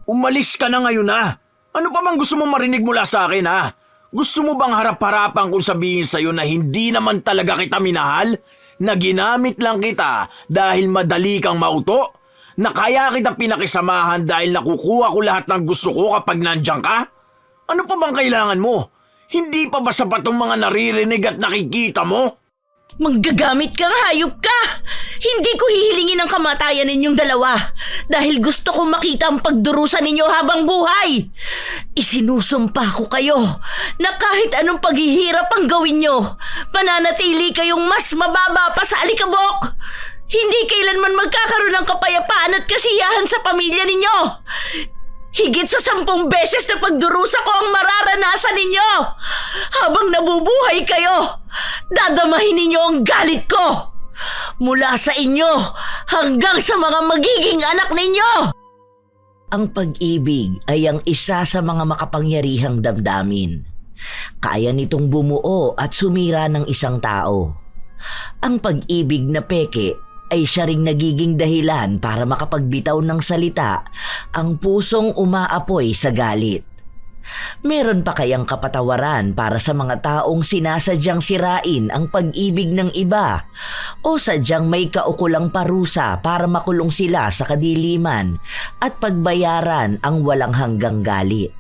Umalis ka na ngayon ha. Ano pa bang gusto mo marinig mula sa akin ha? Gusto mo bang harap-harapan kung sabihin sa'yo na hindi naman talaga kita minahal? Na ginamit lang kita dahil madali kang mauto? Na kaya kita pinakisamahan dahil nakukuha ko lahat ng gusto ko kapag nandyan ka? Ano pa bang kailangan mo? Hindi pa ba sapat ang mga naririnig at nakikita mo? Manggagamit kang hayop ka! Hindi ko hihilingin ang kamatayan ninyong dalawa dahil gusto kong makita ang pagdurusa ninyo habang buhay. Isinusumpa ko kayo na kahit anong paghihirap ang gawin nyo, mananatili kayong mas mababa pa sa alikabok. Hindi kailanman magkakaroon ng kapayapaan at kasiyahan sa pamilya ninyo. Higit sa 10 beses na pagdurusa ko ang mararanasan ninyo. Habang nabubuhay kayo, dadamahin ninyo ang galit ko. Mula sa inyo hanggang sa mga magiging anak ninyo. Ang pag-ibig ay ang isa sa mga makapangyarihang damdamin. Kaya nitong bumuo at sumira ng isang tao. Ang pag-ibig na peke ay siya ring nagiging dahilan para makapagbitaw ng salita ang pusong umaapoy sa galit. Meron pa kayang kapatawaran para sa mga taong sinasadyang sirain ang pag-ibig ng iba o sadyang may kaukulang parusa para makulong sila sa kadiliman at pagbayaran ang walang hanggang galit?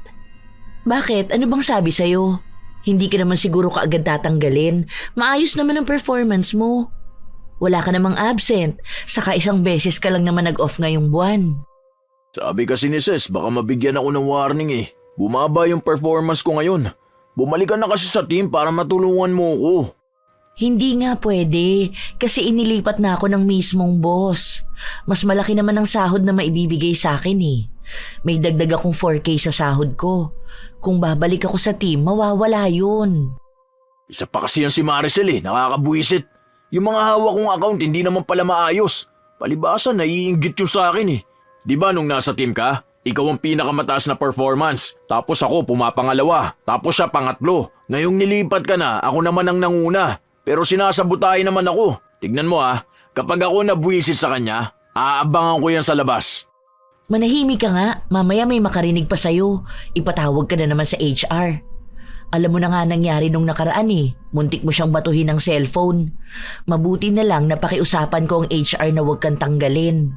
Bakit? Ano bang sabi sa'yo? Hindi ka naman siguro kaagad tatanggalin. Maayos naman ang performance mo. Wala ka namang absent, saka isang beses ka lang naman nag-off ngayong buwan. Sabi kasi ni Ses, baka mabigyan ako ng warning eh. Bumaba yung performance ko ngayon. Bumalik ka na kasi sa team para matulungan mo ko. Hindi nga pwede, kasi inilipat na ako ng mismong boss. Mas malaki naman ang sahod na maibibigay sa akin eh. May dagdag akong 4K sa sahod ko. Kung babalik ako sa team, mawawala yun. Isa pa kasi yan si Maricel eh, nakakabuisit. Yung mga hawak kong account hindi naman pala maayos. Palibasa naiinggit yung sa akin eh. Di ba nung nasa team ka, ikaw ang pinakamataas na performance. Tapos ako pumapangalawa. Tapos siya pangatlo. Ngayong nilipat ka na, ako naman ang nanguna. Pero sinasabutahin naman ako. Tignan mo kapag ako nabuisit sa kanya, aabangan ko yan sa labas. Manahimik ka nga, mamaya may makarinig pa sa'yo. Ipatawag ka na naman sa HR. Alam mo na nga nangyari nung nakaraan eh. Muntik mo siyang batuhin ng cellphone. Mabuti na lang napakiusapan ko ang HR na huwag kang tanggalin.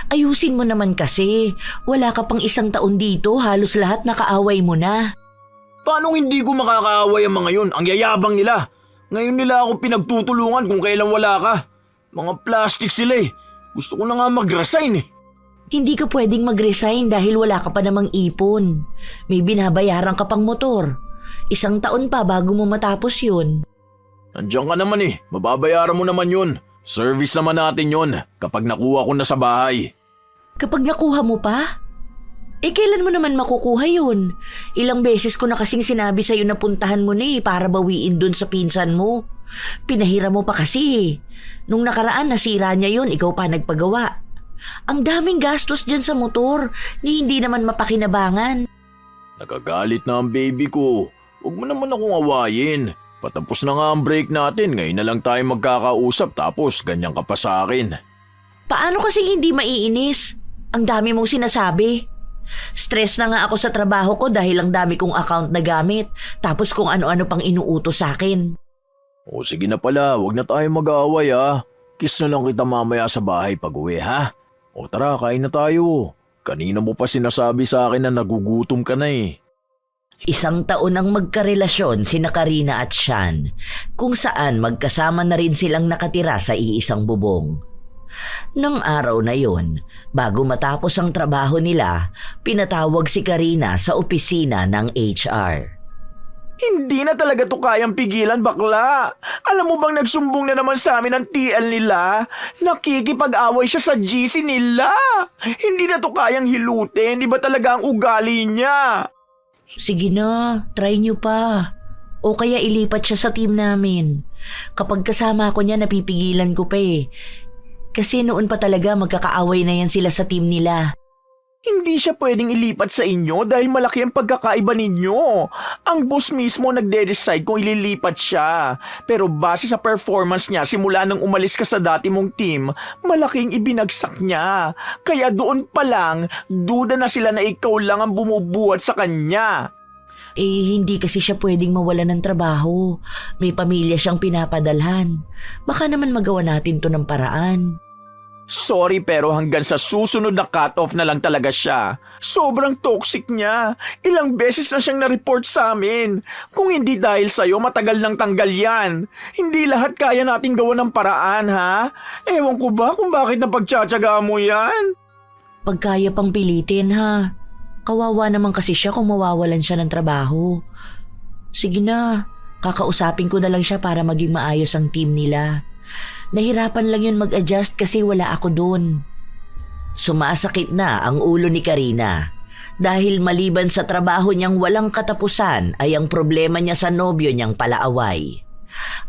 Ayusin mo naman kasi. Wala ka pang 1 taon dito, halos lahat nakaaway mo na. Paano hindi ko makakaaway ang mga yun? Ang yayabang nila. Ngayon nila ako pinagtutulungan kung kailan wala ka. Mga plastic sila eh. Gusto ko na nga mag-resign eh. Hindi ka pwedeng mag-resign dahil wala ka pa namang ipon. May binabayaran ka pang motor. 1 taon pa bago mo matapos yun. Nandiyan ka naman eh. Mababayaran mo naman yun. Service naman natin yun kapag nakuha ko na sa bahay. Kapag nakuha mo pa? Kailan mo naman makukuha yun? Ilang beses ko na kasing sinabi sa'yo na puntahan mo na para bawiin dun sa pinsan mo. Pinahira mo pa kasi. Nung nakaraan nasira niya yun, ikaw pa nagpagawa. Ang daming gastos dyan sa motor ni hindi naman mapakinabangan. Nagagalit na ang baby ko. Huwag mo naman akong awayin. Patapos na nga ang break natin. Ngayon na lang tayo magkakausap tapos ganyan ka pa sa akin. Paano kasi hindi maiinis? Ang dami mong sinasabi. Stress na nga ako sa trabaho ko dahil ang dami kong account na gamit. Tapos kung ano-ano pang inuutos sa akin. O sige na pala, huwag na tayo mag-aaway Kiss na lang kita mamaya sa bahay pag-uwi ha. O tara, kain na tayo. Kanina mo pa sinasabi sa akin na nagugutom ka na eh. 1 taon ang magkarelasyon sina Karina at Sean, kung saan magkasama na rin silang nakatira sa iisang bubong. Nang araw na yon, bago matapos ang trabaho nila, pinatawag si Karina sa opisina ng HR. Hindi na talaga to kayang pigilan, bakla. Alam mo bang nagsumbong na naman sa amin ang TL nila? Nakikipag-away siya sa GC nila. Hindi na to kayang hilutin. Di ba talaga ang ugali niya? Sige na, try nyo pa. O kaya ilipat siya sa team namin. Kapag kasama ko niya, napipigilan ko pa eh. Kasi noon pa talaga magkakaaway na yan sila sa team nila. Hindi siya pwedeng ilipat sa inyo dahil malaki ang pagkakaiba ninyo. Ang boss mismo nagde-decide kung ililipat siya. Pero base sa performance niya simula nang umalis ka sa dati mong team, malaking ibinagsak niya. Kaya doon pa lang, duda na sila na ikaw lang ang bumubuhat sa kanya. Hindi kasi siya pwedeng mawala ng trabaho. May pamilya siyang pinapadalhan. Baka naman magawa natin to ng paraan. Sorry pero hanggang sa susunod na cut-off na lang talaga siya. Sobrang toxic niya. Ilang beses na siyang na-report sa amin. Kung hindi dahil sa'yo, matagal nang tanggal yan. Hindi lahat kaya nating gawa ng paraan, ha? Ewan ko ba kung bakit napagtsatsaga mo yan? Pagkaya pang pilitin, ha? Kawawa naman kasi siya kung mawawalan siya ng trabaho. Sige na, kakausapin ko na lang siya para maging maayos ang team nila. Nahirapan lang yun mag-adjust kasi wala ako doon. Sumasakit na ang ulo ni Karina dahil maliban sa trabaho niyang walang katapusan ay ang problema niya sa nobyo niyang palaaway.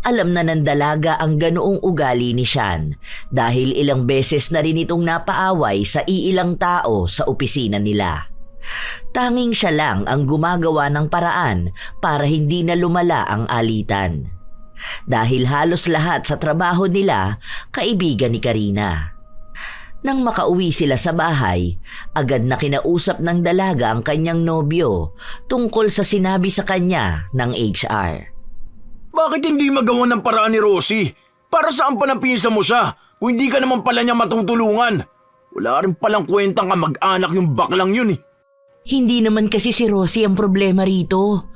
Alam na ng dalaga ang ganoong ugali ni Sean dahil ilang beses na rin itong napaaway sa iilang tao sa opisina nila. Tanging siya lang ang gumagawa ng paraan para hindi na lumala ang alitan. Dahil halos lahat sa trabaho nila, kaibigan ni Karina. Nang makauwi sila sa bahay, agad na kinausap ng dalaga ang kanyang nobyo tungkol sa sinabi sa kanya ng HR. Bakit hindi magawa ng paraan ni Rosie? Para saan pa napisa mo siya kung hindi ka naman pala niya matutulungan? Wala rin palang kwentang kamag-anak yung baklang yun eh. Hindi naman kasi si Rosie ang problema rito.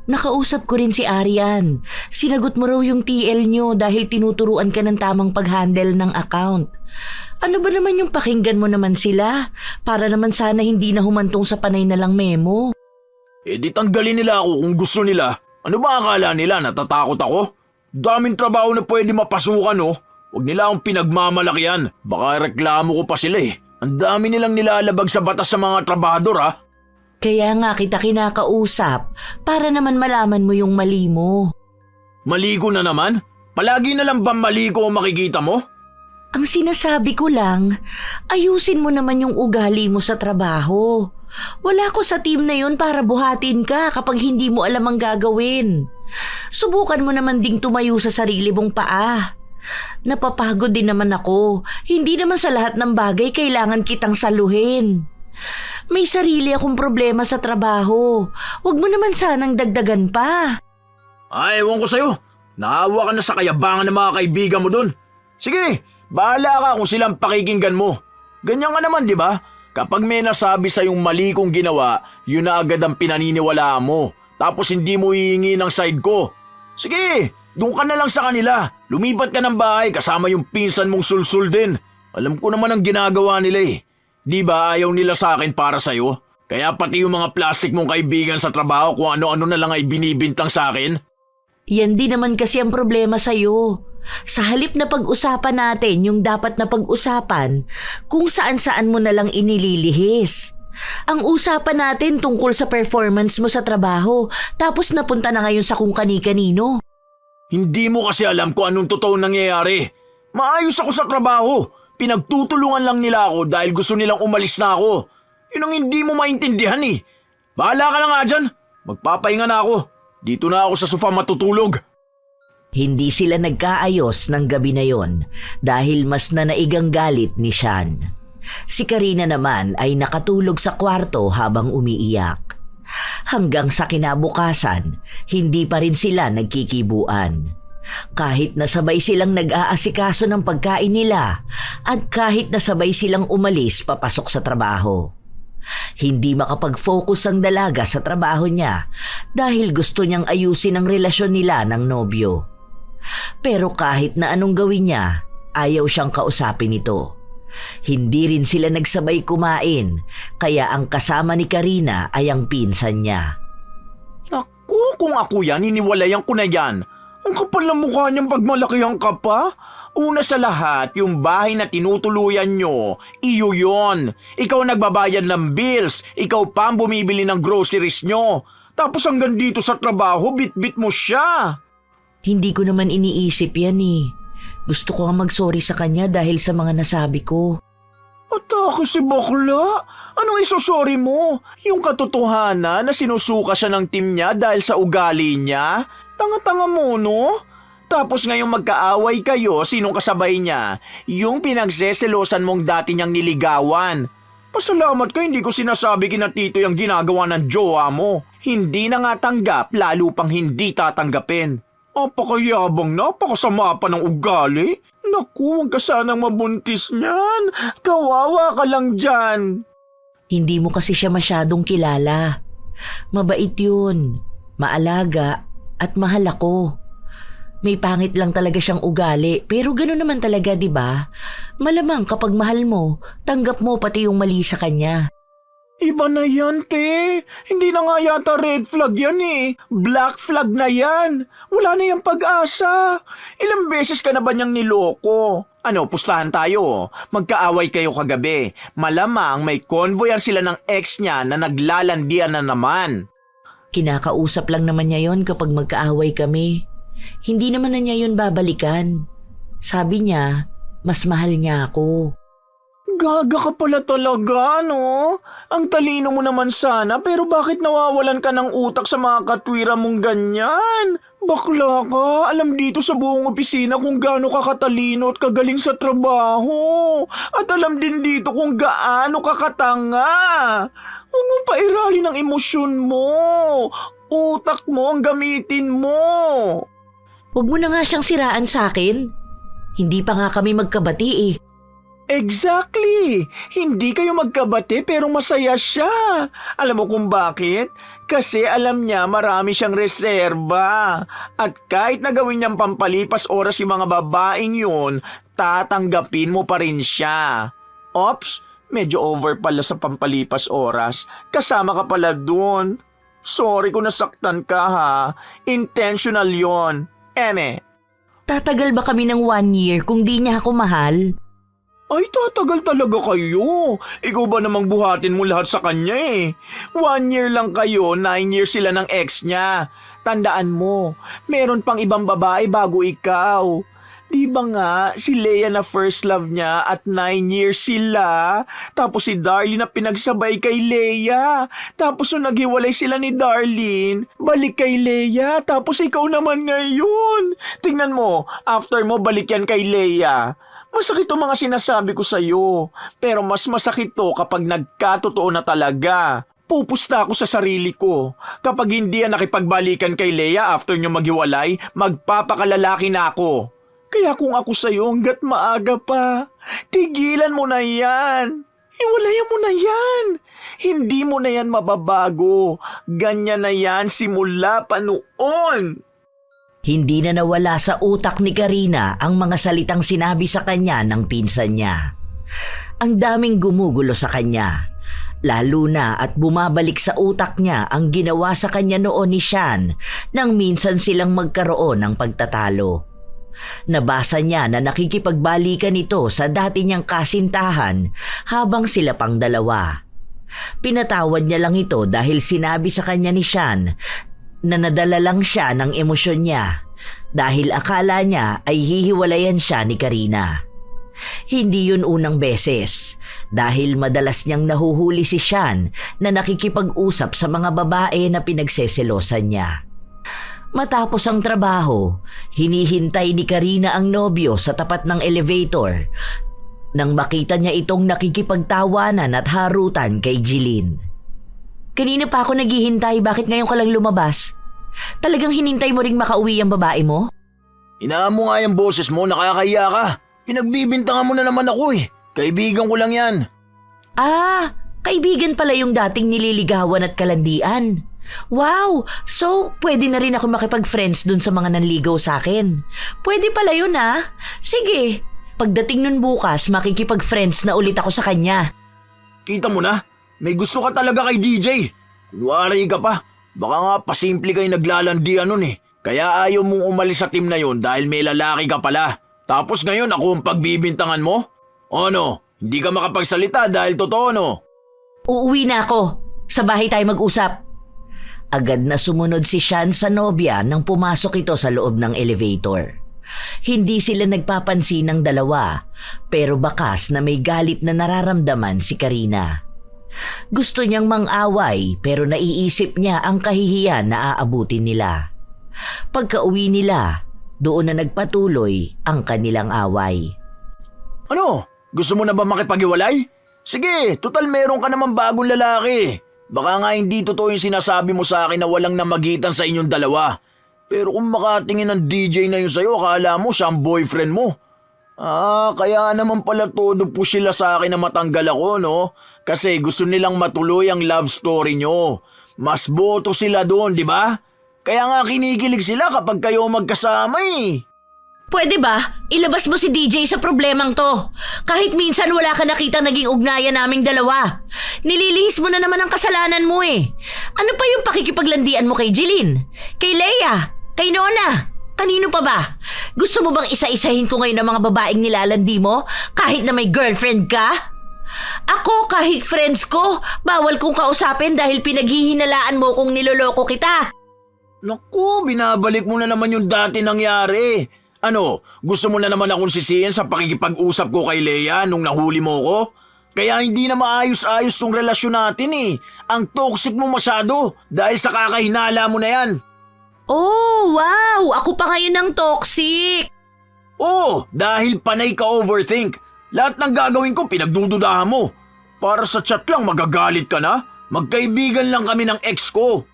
Nakausap ko rin si Arian. Sinagot mo raw yung TL nyo dahil tinuturuan ka ng tamang pag-handle ng account. Ano ba naman yung pakinggan mo naman sila? Para naman sana hindi na humantong sa panay na lang memo. Di tanggalin nila ako kung gusto nila. Ano ba akala nila? Natatakot ako? Daming trabaho na pwede mapasukan oh. Huwag nila akong pinagmamalakyan. Baka reklamo ko pa sila eh. Ang dami nilang nilalabag sa batas sa mga trabahador ha. Kaya nga kita kinakausap para naman malaman mo yung mali mo. Mali ko na naman? Palagi na lang ba mali ko ang makikita mo? Ang sinasabi ko lang, ayusin mo naman yung ugali mo sa trabaho. Wala ko sa team na yun para buhatin ka kapag hindi mo alam ang gagawin. Subukan mo naman ding tumayo sa sarili mong paa. Napapagod din naman ako. Hindi naman sa lahat ng bagay kailangan kitang saluhin. May sarili akong problema sa trabaho. Huwag mo naman sanang dagdagan pa. Ay, ewan ko sa'yo. Naawa ka na sa kayabangan ng mga kaibigan mo dun. Sige, bahala ka kung silang pakikinggan mo. Ganyan ka naman, di ba? Kapag may nasabi sa'yong mali kong ginawa, yun na agad ang pinaniniwalaan mo. Tapos hindi mo hihingi ng side ko. Sige, doon ka na lang sa kanila. Lumipat ka ng bahay kasama yung pinsan mong sulsul din. Alam ko naman ang ginagawa nila eh. Di ba ayaw nila sa akin para sa'yo? Kaya pati yung mga plastic mong kaibigan sa trabaho kung ano-ano na lang ay binibintang sa akin? Yan din naman kasi ang problema sa'yo. Sa halip na pag-usapan natin yung dapat na pag-usapan, kung saan-saan mo na lang inililihis. Ang usapan natin tungkol sa performance mo sa trabaho, tapos napunta na ngayon sa kung kani-kanino. Hindi mo kasi alam kung anong totoong nangyayari. Maayos ako sa trabaho. Pinagtutulungan lang nila ako dahil gusto nilang umalis na ako. Yun ang hindi mo maintindihan eh. Bahala ka na nga dyan. Magpapahinga na ako. Dito na ako sa sofa matutulog. Hindi sila nagkaayos ng gabi na yon dahil mas nanaigang galit ni Sean. Si Karina naman ay nakatulog sa kwarto habang umiiyak. Hanggang sa kinabukasan, hindi pa rin sila nagkikibuan. Kahit nasabay silang nag-aasikaso ng pagkain nila at kahit nasabay silang umalis papasok sa trabaho. Hindi makapag-focus ang dalaga sa trabaho niya dahil gusto niyang ayusin ang relasyon nila ng nobyo. Pero kahit na anong gawin niya, ayaw siyang kausapin ito. Hindi rin sila nagsabay kumain kaya ang kasama ni Karina ay ang pinsan niya. Naku, kung ako yan, iniwalayan ko na yan. Ang kapal ng mukha niyang pagmalakihan ka pa. Una sa lahat, yung bahay na tinutuluyan nyo, iyo yon. Ikaw nagbabayad ng bills, ikaw pa ang bumibili ng groceries nyo. Tapos hanggang dito sa trabaho, bit-bit mo siya. Hindi ko naman iniisip yan eh. Gusto ko nga mag-sorry sa kanya dahil sa mga nasabi ko. Atake si bakla? Anong isosorry mo? Yung katotohanan na sinusuka siya ng team niya dahil sa ugali niya? Tanga-tanga mo, no? Tapos ngayong magkaaway kayo, sinong kasabay niya? Yung pinagseselosan mong dati niyang niligawan. Pasalamat ka, hindi ko sinasabi kina Tito yung ginagawa ng jowa mo. Hindi na nga tanggap, lalo pang hindi tatanggapin. Napakayabang, napakasama pa ng ugali. Naku, huwag ka sanang mabuntis niyan. Kawawa ka lang dyan. Hindi mo kasi siya masyadong kilala. Mabait yun, maalaga, at mahal ako. May pangit lang talaga siyang ugali, pero gano'n naman talaga, di ba? Malamang kapag mahal mo, tanggap mo pati yung mali sa kanya. Iba na yan, te. Hindi na nga yata red flag yan eh. Black flag na yan. Wala na yung pag-asa. Ilang beses ka na ba niyang niloko? Ano, pustahan tayo. Magkaaway kayo kagabi. Malamang may convoyan sila ng ex niya na naglalandian na naman. Kinakausap lang naman niya yon kapag magkaaway kami. Hindi naman na niya yun babalikan. Sabi niya, mas mahal niya ako. Gaga ka pala talaga, no? Ang talino mo naman sana, pero bakit nawawalan ka ng utak sa mga katwira mong ganyan? Bakla ka, alam dito sa buong opisina kung gaano ka katalino at kagaling sa trabaho. At alam din dito kung gaano ka katanga. Huwag mong pairalin ang emosyon mo. Utak mo ang gamitin mo. Huwag mo na nga siyang siraan sa akin. Hindi pa nga kami magkabati eh. Exactly! Hindi kayo magkabati pero masaya siya. Alam mo kung bakit? Kasi alam niya marami siyang reserba. At kahit nagawin niyang pampalipas oras yung mga babaeng yun, tatanggapin mo pa rin siya. Ops, medyo over pala sa pampalipas oras. Kasama ka pala dun. Sorry kung nasaktan ka ha. Intentional yon. Eme. Tatagal ba kami ng 1 year kung di niya ako mahal? Ay, tatagal talaga kayo. Ikaw ba namang buhatin mo lahat sa kanya eh? 1 year lang kayo, 9 years sila ng ex niya. Tandaan mo, meron pang ibang babae bago ikaw. Di ba nga, si Leia na first love niya at 9 years sila. Tapos si Darlene na pinagsabay kay Leia. Tapos nung naghiwalay sila ni Darlene, balik kay Leia. Tapos ikaw naman ngayon. Tingnan mo, after mo balik yan kay Leia. Masakit to mga sinasabi ko sa'yo, pero mas masakit to kapag nagkatotoo na talaga. Pupusta ako sa sarili ko. Kapag hindi yan nakipagbalikan kay Leia after nyo maghiwalay, magpapakalalaki na ako. Kaya kung ako sa'yo hanggat maaga pa, tigilan mo na yan. Iwalayan mo na yan. Hindi mo na yan mababago. Ganyan na yan simula pa noon. Hindi na nawala sa utak ni Karina ang mga salitang sinabi sa kanya ng pinsan niya. Ang daming gumugulo sa kanya. Lalo na at bumabalik sa utak niya ang ginawa sa kanya noon ni Sean nang minsan silang magkaroon ng pagtatalo. Nabasa niya na nakikipagbalikan ito sa dati niyang kasintahan habang sila pang dalawa. Pinatawad niya lang ito dahil sinabi sa kanya ni Sean na nadala lang siya ng emosyon niya dahil akala niya ay hihiwalayan siya ni Karina. Hindi yun unang beses dahil madalas niyang nahuhuli si Sean na nakikipag-usap sa mga babae na pinagseselosan niya. Matapos ang trabaho, hinihintay ni Karina ang nobyo sa tapat ng elevator nang makita niya itong nakikipagtawanan at harutan kay Jeline. Kanina pa ako naghihintay, bakit ngayon ka lang lumabas? Talagang hinintay mo ring makauwi ang babae mo? Inaan mo nga yung boses mo, nakakahiya ka. Pinagbibintangan mo na naman ako eh. Kaibigan ko lang yan. Ah, kaibigan pala yung dating nililigawan at kalandian. Wow, so pwede na rin ako makipag-friends dun sa mga nanligaw sa akin. Pwede pala yun ah. Sige, pagdating nun bukas makikipag-friends na ulit ako sa kanya. Kita mo na, may gusto ka talaga kay DJ. Kunwari ka pa, baka nga pasimple kayo naglalandian nun eh. Kaya ayaw mong umalis sa team na yun dahil may lalaki ka pala. Tapos ngayon ako ang pagbibintangan mo? O ano, hindi ka makapagsalita dahil totoo no? Uuwi na ako. Sa bahay tayo mag-usap. Agad na sumunod si Sean sa nobya nang pumasok ito sa loob ng elevator. Hindi sila nagpapansin ng dalawa, pero bakas na may galit na nararamdaman si Karina. Gusto niyang mang-away pero naiisip niya ang kahihiyan na aabutin nila. Pagka-uwi nila, doon na nagpatuloy ang kanilang away. Ano? Gusto mo na ba makipag-iwalay? Sige, total meron ka naman bagong lalaki. Baka nga hindi totoo yung sinasabi mo sa akin na walang namagitan sa inyong dalawa. Pero kung makatingin ng DJ na yun sa'yo, akala mo siya ang boyfriend mo. Kaya naman pala todo po sila sa akin na matanggal ako, no? Kasi gusto nilang matuloy ang love story nyo. Mas boto sila doon, di ba? Kaya nga kinikilig sila kapag kayo magkasama eh. Pwede ba? Ilabas mo si DJ sa problemang to. Kahit minsan wala ka nakitang naging ugnayan naming dalawa. Nililihis mo na naman ang kasalanan mo eh. Ano pa yung pakikipaglandian mo kay Jeline? Kay Leia? Kay Nona? Kanino pa ba? Gusto mo bang isa-isahin ko ngayon ang mga babaeng nilalandi mo kahit na may girlfriend ka? Ako kahit friends ko, bawal kong kausapin dahil pinaghihinalaan mo kung niloloko kita. Naku, binabalik mo na naman yung dati nangyari. Ano, gusto mo na naman akong sisihin sa pakikipag-usap ko kay Leia nung nahuli mo ko? Kaya hindi na maayos-ayos tong relasyon natin eh. Ang toxic mo masyado dahil sa kakahinala mo na yan. Oh, wow! Ako pa ngayon ang toxic! Oo, dahil panay ka overthink. Lahat ng gagawin ko pinagdududahan mo. Para sa chat lang magagalit ka na? Magkaibigan lang kami ng ex ko.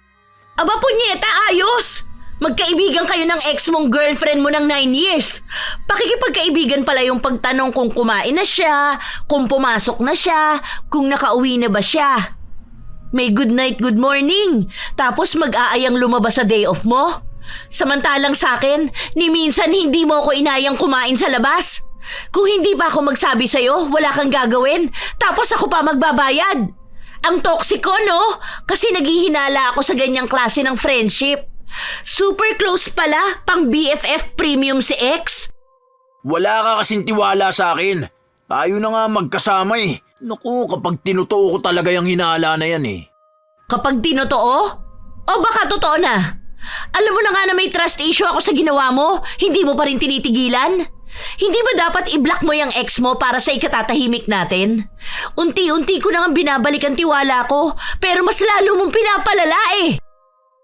Aba punyeta, ayos! Magkaibigan kayo ng ex mong girlfriend mo ng 9 years. Pakikipagkaibigan pala yung pagtanong kung kumain na siya, kung pumasok na siya, kung nakauwi na ba siya. May good night, good morning. Tapos mag-aayang lumabas sa day off mo. Samantalang sa akin, ni minsan hindi mo ako inayang kumain sa labas. Kung hindi ba ako magsabi sa'yo, wala kang gagawin. Tapos ako pa magbabayad. Ang toxic ko, no? Kasi naghihinala ako sa ganyang klase ng friendship. Super close pala, pang BFF premium si ex. Wala ka kasing tiwala sa akin. Tayo na nga magkasama eh. Naku, kapag tinutoo ko talaga yung hinala na yan eh. Kapag tinotoo? O baka totoo na? Alam mo na nga na may trust issue ako sa ginawa mo, hindi mo pa rin tinitigilan? Hindi ba dapat i-block mo yung ex mo para sa ikatatahimik natin? Unti-unti ko na nga binabalik ang tiwala ko, pero mas lalo mong pinapalala eh.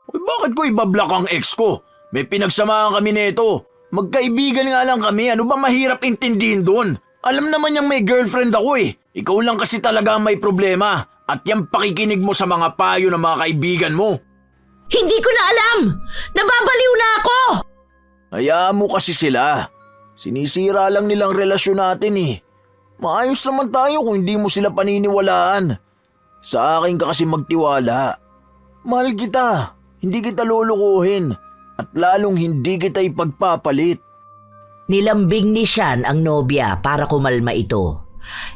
Uy, bakit ko ibablock ang ex ko? May pinagsamahan kami nito. Magkaibigan nga lang kami, ano ba mahirap intindihin doon? Alam naman niyang may girlfriend ako eh. Ikaw lang kasi talaga ang may problema at yung pakikinig mo sa mga payo ng mga kaibigan mo. Hindi ko na alam! Nababaliw na ako! Hayaan mo kasi sila. Sinisira lang nilang relasyon natin eh. Maayos naman tayo kung hindi mo sila paniniwalaan. Sa akin ka kasi magtiwala. Mahal kita. Hindi kita lulukuhin. At lalong hindi kita ipagpapalit. Nilambing ni Sean ang nobya para kumalma ito.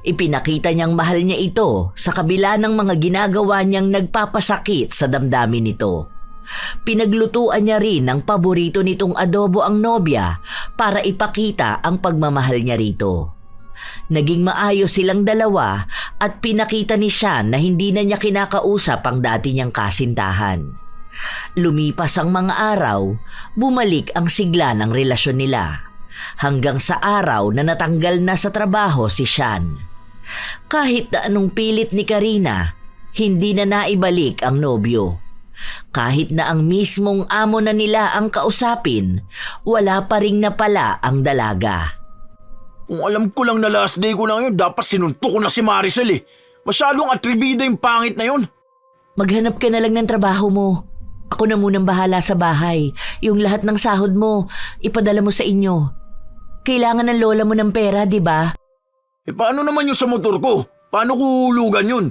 Ipinakita niyang mahal niya ito sa kabila ng mga ginagawa niyang nagpapasakit sa damdamin nito. Pinaglutuan niya rin ng paborito nitong adobo ang nobya para ipakita ang pagmamahal niya rito. Naging maayos silang dalawa at pinakita ni Sean na hindi na niya kinakausap ang dati niyang kasintahan. Lumipas ang mga araw, bumalik ang sigla ng relasyon nila. Hanggang sa araw na natanggal na sa trabaho si Sean. Kahit na anong pilit ni Karina, hindi na naibalik ang nobyo. Kahit na ang mismong amo na nila ang kausapin, wala pa ring napala ang dalaga. Kung alam ko lang na last day ko na ngayon, dapat sinuntok ko na si Maricel eh. Masyadong atribida yung pangit na yun. Maghanap ka na lang ng trabaho mo. Ako na munang bahala sa bahay. Yung lahat ng sahod mo, ipadala mo sa inyo. Kailangan ng lola mo ng pera, di ba? Eh paano naman yung sa motor ko? Paano ko hulugan yun?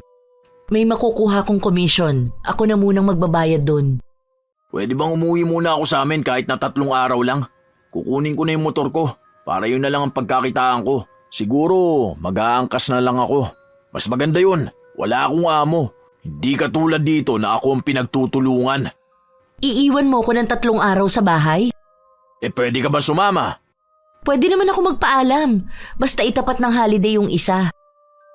May makukuha kong komisyon. Ako na munang magbabayad doon. Pwede bang umuwi muna ako sa amin kahit na 3 araw lang? Kukunin ko na yung motor ko. Para yun na lang ang pagkakitaan ko. Siguro mag-aangkas na lang ako. Mas maganda yun. Wala akong amo. Hindi katulad dito na ako ang pinagtutulungan. Iiwan mo ko ng 3 araw sa bahay? Eh pwede ka ba sumama? Pwede naman ako magpaalam. Basta itapat ng holiday yung isa.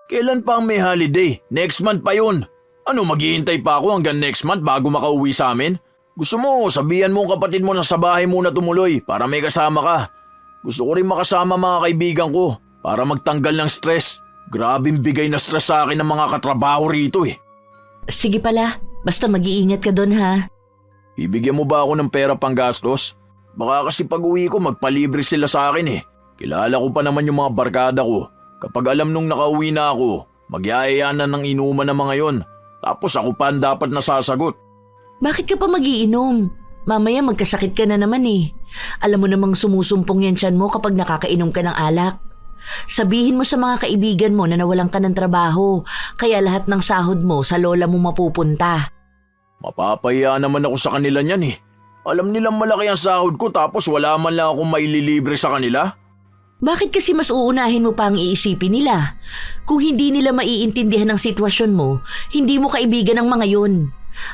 Kailan pa ang may holiday? Next month pa yun. Ano, maghihintay pa ako hanggang next month bago makauwi sa amin? Gusto mo, sabihan mo ang kapatid mo na sa bahay muna tumuloy para may kasama ka. Gusto ko rin makasama mga kaibigan ko para magtanggal ng stress. Grabing bigay na stress sa akin ng mga katrabaho rito eh. Sige pala, basta mag-iingat ka doon ha. Bibigyan mo ba ako ng pera pang gastos? Baka kasi pag uwi ko magpalibre sila sa akin eh. Kilala ko pa naman yung mga barkada ko. Kapag alam nung nakauwi na ako, magyayaya na ng inuman ng mga yon. Tapos ako pa ang dapat nasasagot. Bakit ka pa magiinom? Mamaya magkasakit ka na naman eh. Alam mo namang sumusumpong yan tiyan mo kapag nakakainom ka ng alak. Sabihin mo sa mga kaibigan mo na nawalan ka ng trabaho, kaya lahat ng sahod mo sa lola mo mapupunta. Mapapahiya naman ako sa kanila niyan eh. Alam nilang malaki ang sahod ko tapos wala man lang akong maililibre sa kanila. Bakit kasi mas uunahin mo pa ang iisipin nila? Kung hindi nila maiintindihan ang sitwasyon mo, hindi mo kaibigan ang mga yun.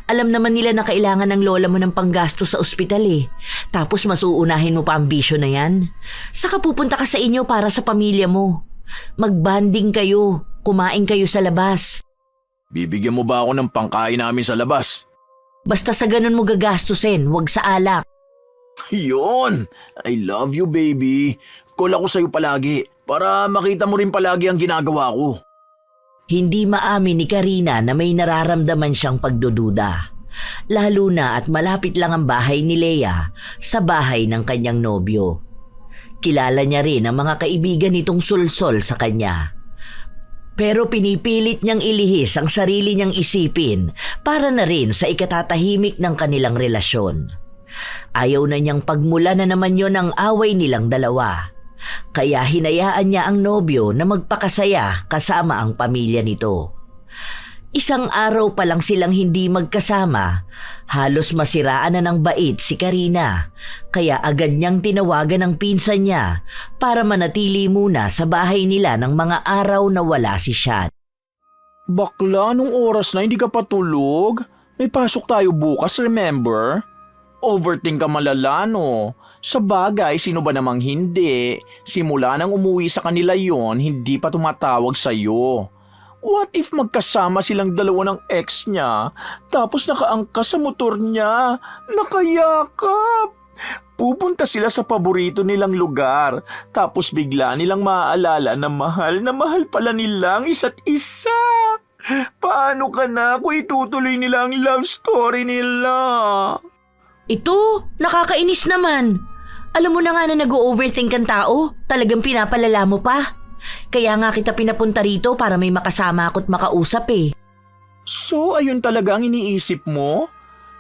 Alam naman nila na kailangan ng lola mo ng panggasto sa ospital eh. Tapos mas uunahin mo pa ang bisyo na yan. Saka pupunta ka sa inyo para sa pamilya mo. Magbanding kayo, kumain kayo sa labas. Bibigyan mo ba ako ng pangkain namin sa labas? Basta sa ganun mo gagastusin, wag sa alak. Yun! I love you baby. Call ako sa'yo palagi para makita mo rin palagi ang ginagawa ko. Hindi maamin ni Karina na may nararamdaman siyang pagdududa. Lalo na at malapit lang ang bahay ni Lea sa bahay ng kanyang nobyo. Kilala niya rin ang mga kaibigan nitong sulsol sa kanya. Pero pinipilit niyang ilihis ang sarili niyang isipin para na rin sa ikatatahimik ng kanilang relasyon. Ayaw na niyang pagmula na naman yon ang away nilang dalawa. Kaya hinayaan niya ang nobyo na magpakasaya kasama ang pamilya nito. Isang araw pa lang silang hindi magkasama, halos masiraan na ng bait si Karina, kaya agad niyang tinawagan ang pinsan niya para manatili muna sa bahay nila ng mga araw na wala si Sean. Bakla, nung oras na hindi ka patulog? May pasok tayo bukas, remember? Overthink ka malala, no? Sa bagay, sino ba namang hindi? Simula nang umuwi sa kanila yon, hindi pa tumatawag sa'yo. What if magkasama silang dalawa ng ex niya, tapos nakaangkas sa motor niya, nakayakap? Pupunta sila sa paborito nilang lugar, tapos bigla nilang maaalala na mahal pala nilang isa't isa. Paano ka na kung itutuloy nila ang love story nila? Ito, nakakainis naman. Alam mo na nga na nag-overthink ang tao, talagang pinapalala mo pa. Kaya nga kita pinapunta rito para may makasama ako't makausap eh. So, ayun talaga ang iniisip mo?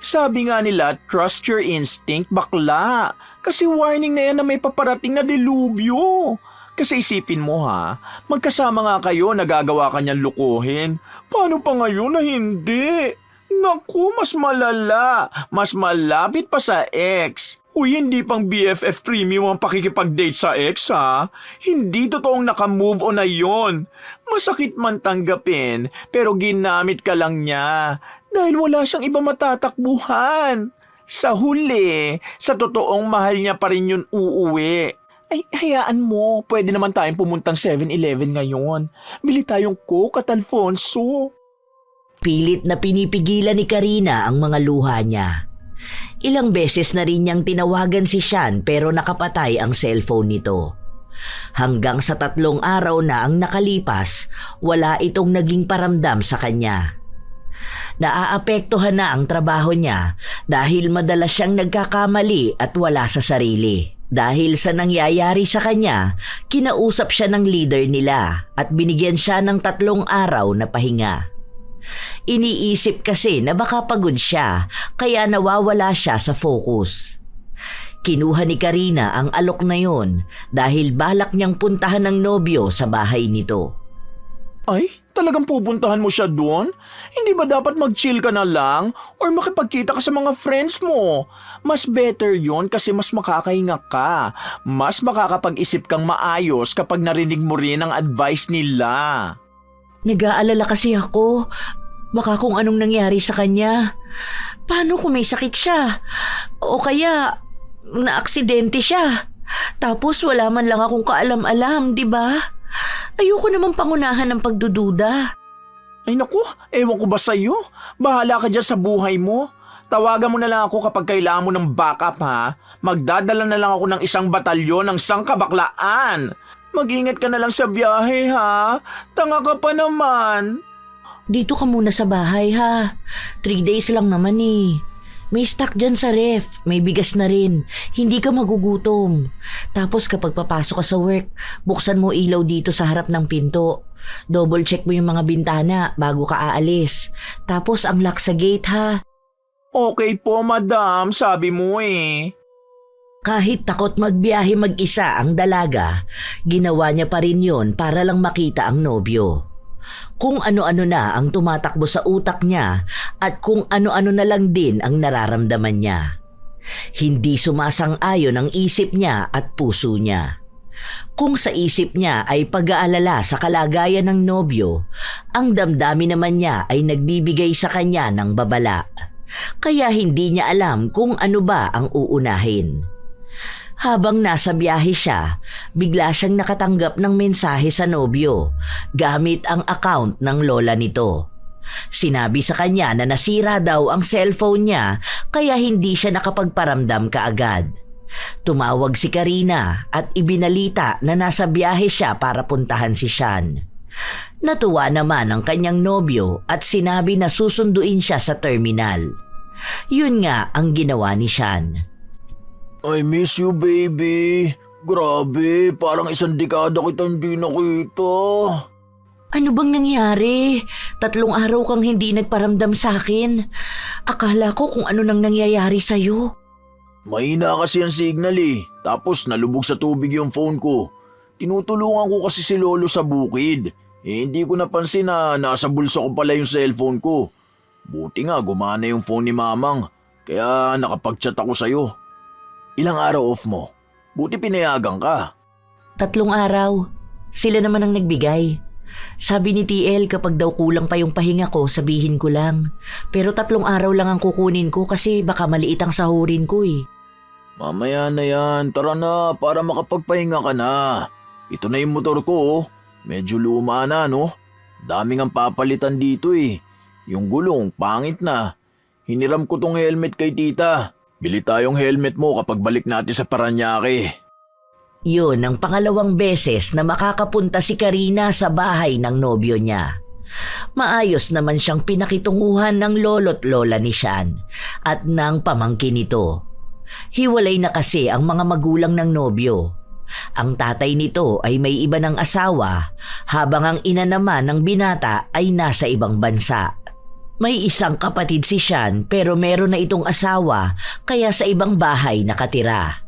Sabi nga nila, trust your instinct, bakla. Kasi warning na yan na may paparating na delubyo. Kasi isipin mo ha, magkasama nga kayo, nagagawa ka niyang lukuhin. Paano pa ngayon na hindi? Naku, mas malala. Mas malapit pa sa ex. Uy, hindi pang BFF premium ang pakikipag-date sa ex ha. Hindi totoong naka-move on na yon. Masakit man tanggapin, pero ginamit ka lang niya. Dahil wala siyang iba matatakbuhan. Sa huli, sa totoong mahal niya pa rin yun uuwi. Ay, hayaan mo. Pwede naman tayong pumuntang 7-Eleven ngayon. Bili tayong Coke at Alfonso. Pilit na pinipigilan ni Karina ang mga luha niya. Ilang beses na rin niyang tinawagan si Sean pero nakapatay ang cellphone nito. Hanggang sa 3 araw na ang nakalipas, wala itong naging paramdam sa kanya. Naaapektuhan na ang trabaho niya dahil madalas siyang nagkakamali at wala sa sarili. Dahil sa nangyayari sa kanya, kinausap siya ng leader nila at binigyan siya ng 3 araw na pahinga. Iniisip kasi na baka pagod siya kaya nawawala siya sa focus. Kinuha ni Karina ang alok na yon dahil balak niyang puntahan ng nobyo sa bahay nito. Ay, talagang pupuntahan mo siya doon? Hindi ba dapat mag-chill ka na lang or makipagkita ka sa mga friends mo? Mas better yon kasi mas makakahinga ka. Mas makakapag-isip kang maayos kapag narinig mo rin ang advice nila. Nag-aalala kasi ako. Baka kung anong nangyari sa kanya. Paano kung may sakit siya? O kaya, naaksidente siya. Tapos wala man lang akong kaalam-alam, di ba? Ayoko namang pangunahan ng pagdududa. Ay naku, ewan ko ba sa'yo? Bahala ka dyan sa buhay mo. Tawagan mo na lang ako kapag kailangan mo ng backup ha. Magdadala na lang ako ng isang batalyon ng sangkabaklaan. Mag-ingat ka na lang sa biyahe ha. Tanga ka pa naman. Dito ka muna sa bahay ha. 3 days lang naman eh. May stock dyan sa ref. May bigas na rin. Hindi ka magugutom. Tapos kapag papasok ka sa work, buksan mo ilaw dito sa harap ng pinto. Double check mo yung mga bintana bago ka aalis. Tapos ang lock sa gate ha. Okay po madam, sabi mo eh. Kahit takot magbiyahe mag-isa ang dalaga, ginawa niya pa rin yun para lang makita ang nobyo. Kung ano-ano na ang tumatakbo sa utak niya at kung ano-ano na lang din ang nararamdaman niya. Hindi sumasang-ayon ang isip niya at puso niya. Kung sa isip niya ay pag-aalala sa kalagayan ng nobyo, ang damdamin naman niya ay nagbibigay sa kanya ng babala. Kaya hindi niya alam kung ano ba ang uunahin. Habang nasa biyahe siya, bigla siyang nakatanggap ng mensahe sa nobyo gamit ang account ng lola nito. Sinabi sa kanya na nasira daw ang cellphone niya kaya hindi siya nakapagparamdam kaagad. Tumawag si Karina at ibinalita na nasa biyahe siya para puntahan si Sean. Natuwa naman ang kanyang nobyo at sinabi na susunduin siya sa terminal. Yun nga ang ginawa ni Sean. I miss you baby. Grabe, parang 1 dekada kita hindi nakita. Ano bang nangyari? 3 araw kang hindi nagparamdam sa akin. Akala ko kung ano nang nangyayari sa'yo. Mahina kasi ang signal eh. Tapos nalubog sa tubig yung phone ko. Tinutulungan ko kasi si Lolo sa bukid. Hindi ko napansin na nasa bulsa ko pala yung cellphone ko. Buti nga gumana yung phone ni Mamang. Kaya nakapag-chat ako sa'yo. Ilang araw off mo? Buti pinayagan ka. 3 araw. Sila naman ang nagbigay. Sabi ni TL kapag daw kulang pa yung pahinga ko, sabihin ko lang. Pero 3 araw lang ang kukunin ko kasi baka maliit ang sahurin ko eh. Mamaya na yan. Tara na para makapagpahinga ka na. Ito na yung motor ko oh. Medyo luma na no? Daming ang papalitan dito eh. Yung gulong, pangit na. Hiniram ko tong helmet kay tita. Bili tayong helmet mo kapag balik natin sa Paranaque. Yun ang pangalawang beses na makakapunta si Karina sa bahay ng nobyo niya. Maayos naman siyang pinakitunguhan ng lolo't lola ni Sean at ng pamangkin nito. Hiwalay na kasi ang mga magulang ng nobyo. Ang tatay nito ay may iba ng asawa habang ang ina naman ng binata ay nasa ibang bansa. May isang kapatid si Sean pero meron na itong asawa kaya sa ibang bahay nakatira.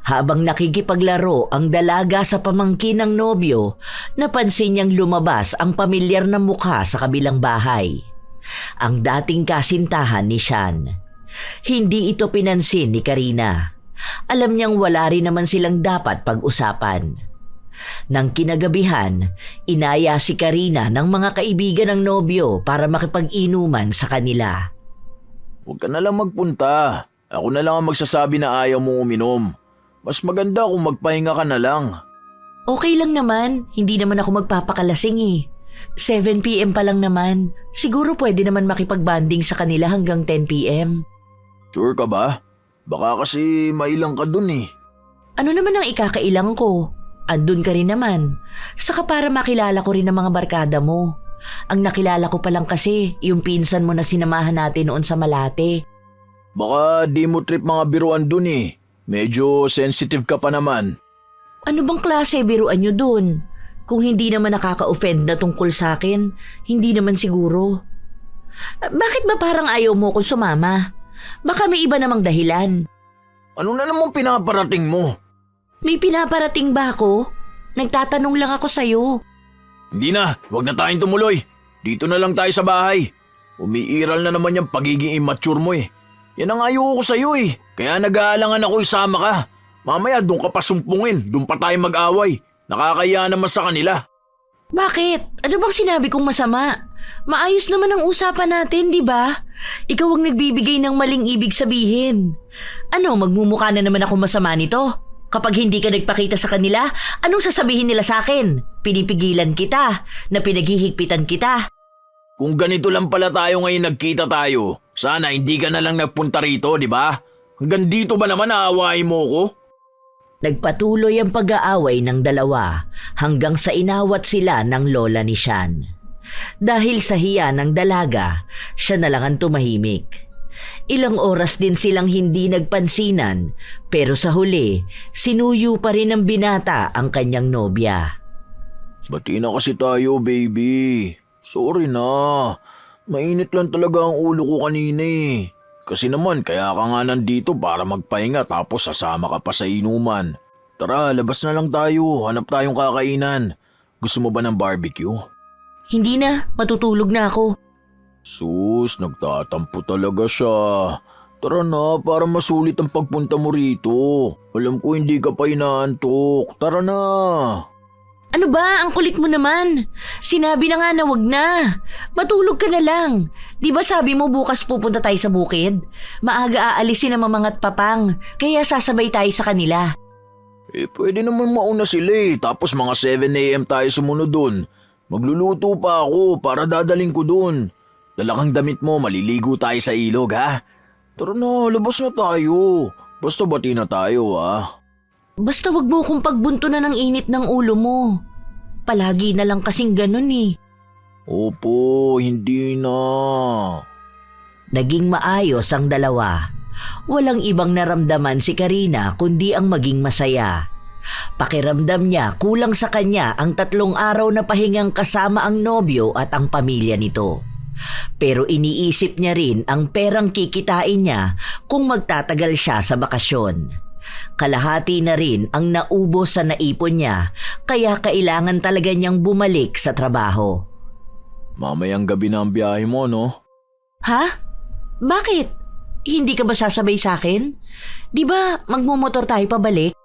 Habang nakikipaglaro ang dalaga sa pamangkin ng nobyo, napansin niyang lumabas ang pamilyar na mukha sa kabilang bahay. Ang dating kasintahan ni Sean. Hindi ito pinansin ni Karina. Alam niyang wala rin naman silang dapat pag-usapan. Nang kinagabihan, inaya si Karina ng mga kaibigan ng nobyo para makipag-inuman sa kanila. Huwag ka na lang magpunta. Ako na lang ang magsasabi na ayaw mo uminom. Mas maganda kung magpahinga ka na lang. Okay lang naman, hindi naman ako magpapakalasing eh. 7 PM pa lang naman. Siguro pwede naman makipagbanding sa kanila hanggang 10 PM. Sure ka ba? Baka kasi mailang ka dun eh. Ano naman ang ikakailang ko? Andun ka rin naman. Saka para makilala ko rin ang mga barkada mo. Ang nakilala ko pa lang kasi yung pinsan mo na sinamahan natin noon sa Malate. Baka di mo trip mga biruan dun eh. Medyo sensitive ka pa naman. Ano bang klase biruan nyo dun? Kung hindi naman nakaka-offend na tungkol sa akin, hindi naman siguro. Bakit ba parang ayaw mo kung sumama? Baka may iba namang dahilan. Ano na namang pinaparating mo? May pinaparating ba ako? Nagtatanong lang ako sa'yo. Hindi na, huwag na tayong tumuloy. Dito na lang tayo sa bahay. Umiiral na naman yung pagiging immature mo eh. Yan ang ayoko sa'yo eh. Kaya nag-aalangan ako isama ka. Mamaya doon ka pa sumpungin, doon pa tayo mag-away. Nakakaya naman sa kanila. Bakit? Ano bang sinabi kong masama? Maayos naman ang usapan natin, di ba? Ikaw ang nagbibigay ng maling ibig sabihin. Ano, magmumukha na naman ako masama nito? Kapag hindi ka nagpakita sa kanila, anong sasabihin nila sa akin? Pinipigilan kita, na pinaghihigpitan kita. Kung ganito lang pala tayo ngayon nagkita tayo, Sana hindi ka na lang nagpunta rito, di ba? Hanggang dito ba naman aawain mo ko? Nagpatuloy ang pag-aaway ng dalawa hanggang sa inawat sila ng lola ni Shan. Dahil sa hiya ng dalaga, siya na lang ang tumahimik. Ilang oras din silang hindi nagpansinan, pero sa huli, sinuyo pa rin ng binata ang kanyang nobya. Bati na kasi tayo, baby. Sorry na. Mainit lang talaga ang ulo ko kanina eh. Kasi naman, kaya ka nga nandito para magpahinga tapos sasama ka pa sa inuman. Tara, labas na lang tayo. Hanap tayong kakainan. Gusto mo ba ng barbecue? Hindi na, matutulog na ako. Sus, nagtatampo talaga siya. Tara na, para masulit ang pagpunta mo rito. Alam ko hindi ka pa inaantok. Tara na. Ano ba? Ang kulit mo naman. Sinabi na nga na wag na. Matulog ka na lang. Di ba sabi mo bukas pupunta tayo sa bukid? Maaga aalisin ang mamangat papang, kaya sasabay tayo sa kanila. Pwede naman mauna sila eh. Tapos mga 7 a.m. tayo sumunod dun. Magluluto pa ako para dadaling ko dun. Dala kang damit mo, maliligo tayo sa ilog ha. Tara na, labas na tayo. Basta bati na tayo ha. Basta wag mo kong pagbunto na ng init ng ulo mo. Palagi na lang kasing ganun eh. Opo, hindi na. Naging maayos ang dalawa. Walang ibang naramdaman si Karina kundi ang maging masaya. Pakiramdam niya kulang sa kanya ang 3 araw na pahingang kasama ang nobyo at ang pamilya nito. Pero iniisip niya rin ang perang kikitain niya kung magtatagal siya sa bakasyon. Kalahati na rin ang naubos sa naipon niya, kaya kailangan talaga niyang bumalik sa trabaho. Mamayang gabi na ang biyahe mo, no? Ha? Bakit? Hindi ka ba sasabay sa akin? Di ba magmumotor tayo pabalik?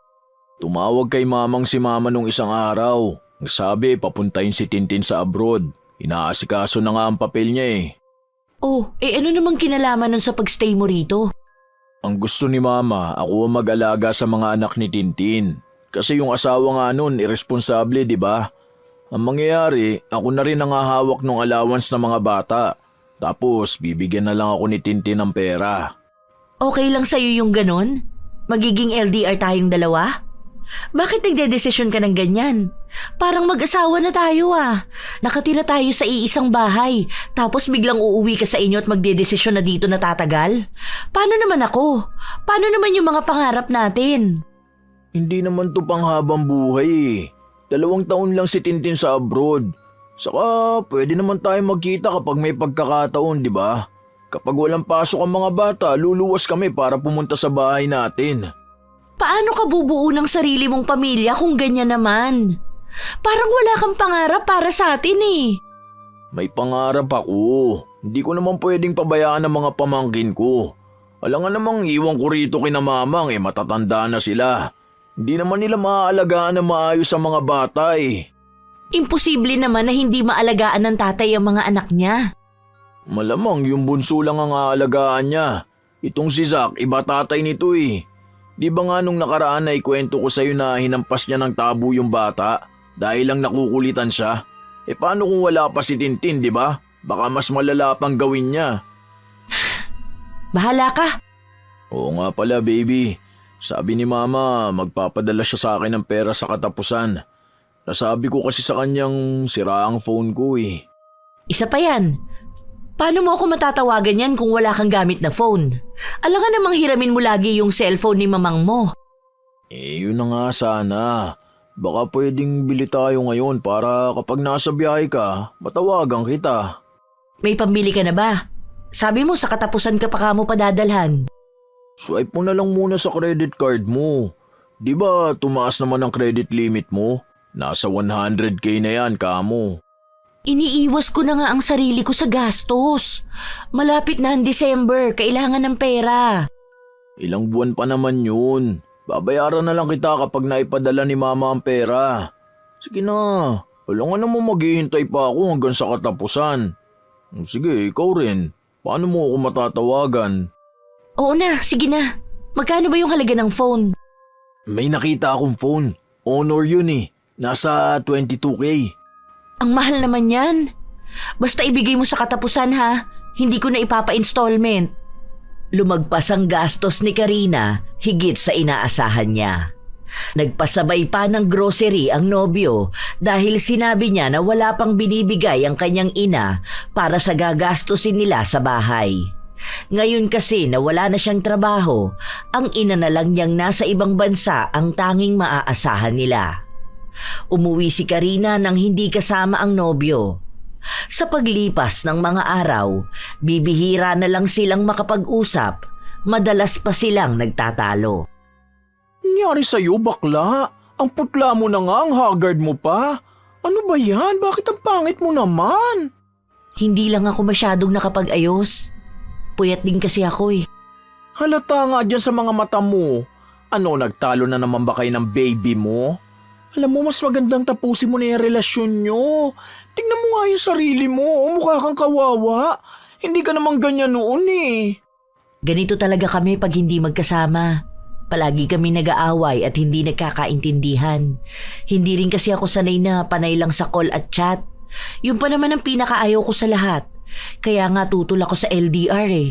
Tumawag kay mamang si mama nung isang araw. Sabi, papuntahin si Tintin sa abroad. Inaasikaso na nga ang papel niya eh. Oh, ano namang kinalaman nun sa pagstay mo rito? Ang gusto ni mama, ako ang mag-alaga sa mga anak ni Tintin. Kasi yung asawa nga nun, irresponsable, di ba? Ang mangyayari, ako na rin ang hahawak ng allowance ng mga bata. Tapos, bibigyan na lang ako ni Tintin ng pera. Okay lang sa'yo yung ganon? Magiging LDR tayong dalawa? Bakit nagdedesisyon ka ng ganyan? Parang mag-asawa na tayo ah. Nakatira tayo sa iisang bahay, tapos biglang uuwi ka sa inyo at magdedesisyon na dito na tatagal? Paano naman ako? Paano naman yung mga pangarap natin? Hindi naman to panghabang buhay eh. 2 taon lang si Tintin sa abroad. Saka pwede naman tayo magkita kapag may pagkakataon, di ba? Kapag walang pasok ang mga bata, luluwas kami para pumunta sa bahay natin. Paano ka bubuo ng sarili mong pamilya kung ganyan naman? Parang wala kang pangarap para sa atin eh. May pangarap ako. Hindi ko naman pwedeng pabayaan ang mga pamangkin ko. Alam nga namang iwan ko rito kina mamang matatanda na sila. Hindi naman nila maaalagaan na maayos ang mga bata eh. Imposible naman na hindi maalagaan ng tatay ang mga anak niya. Malamang yung bunso lang ang aalagaan niya. Itong si Zack, iba tatay nito eh. Di ba nga nung nakaraan ay kwento ko sa'yo na hinampas niya ng tabo yung bata dahil lang nakukulitan siya? Paano kung wala pa si Tintin, di ba? Baka mas malala pang gawin niya. Bahala ka. Oo nga pala, baby. Sabi ni mama, magpapadala siya sa akin ng pera sa katapusan. Nasabi ko kasi sa kanyang sira ang phone ko eh. Isa pa yan. Paano mo ako matatawagan yan kung wala kang gamit na phone? Alam nga namang hiramin mo lagi yung cellphone ni mamang mo. Yun na nga sana. Baka pwedeng bili tayo ngayon para kapag nasa biyahe ka, matawagan kita. May pambili ka na ba? Sabi mo sa katapusan ka pa kamo padadalhan. Swipe mo na lang muna sa credit card mo. Di ba tumaas naman ang credit limit mo? Nasa 100k na yan, kamo. Iniiwas ko na nga ang sarili ko sa gastos. Malapit na ang December, kailangan ng pera. Ilang buwan pa naman yun. Babayaran na lang kita kapag naipadala ni mama ang pera. Sige na, wala nga naman maghihintay pa ako hanggang sa katapusan. Sige, ikaw rin. Paano mo ako matatawagan? Oo na, sige na. Magkano ba yung halaga ng phone? May nakita akong phone. Honor yun eh. Nasa 22k. Ang mahal naman yan. Basta ibigay mo sa katapusan ha. Hindi ko na ipapa-installment. Lumagpas ang gastos ni Karina higit sa inaasahan niya. Nagpasabay pa ng grocery ang nobyo dahil sinabi niya na wala pang binibigay ang kanyang ina para sa gagastusin nila sa bahay. Ngayon kasi na wala na siyang trabaho, ang ina na lang niyang nasa ibang bansa ang tanging maaasahan nila. Umuwi si Karina nang hindi kasama ang nobyo. Sa paglipas ng mga araw, bibihira na lang silang makapag-usap, madalas pa silang nagtatalo. Nangyari sa'yo, bakla? Ang putla mo na nga, ang haggard mo pa. Ano ba yan? Bakit ang pangit mo naman? Hindi lang ako masyadong nakapag-ayos. Puyat din kasi ako eh. Halata nga dyan sa mga mata mo. Ano, nagtalo na naman ba kayo ng baby mo? Alam mo, mas magandang tapusin mo na yung relasyon nyo. Tingnan mo nga yung sarili mo. Mukha kang kawawa. Hindi ka naman ganyan noon eh. Ganito talaga kami pag hindi magkasama. Palagi kami nag-aaway at hindi nagkakaintindihan. Hindi rin kasi ako sanay na panay lang sa call at chat. Yun pa naman ang pinakaayaw ko sa lahat. Kaya nga tutol ako sa LDR eh.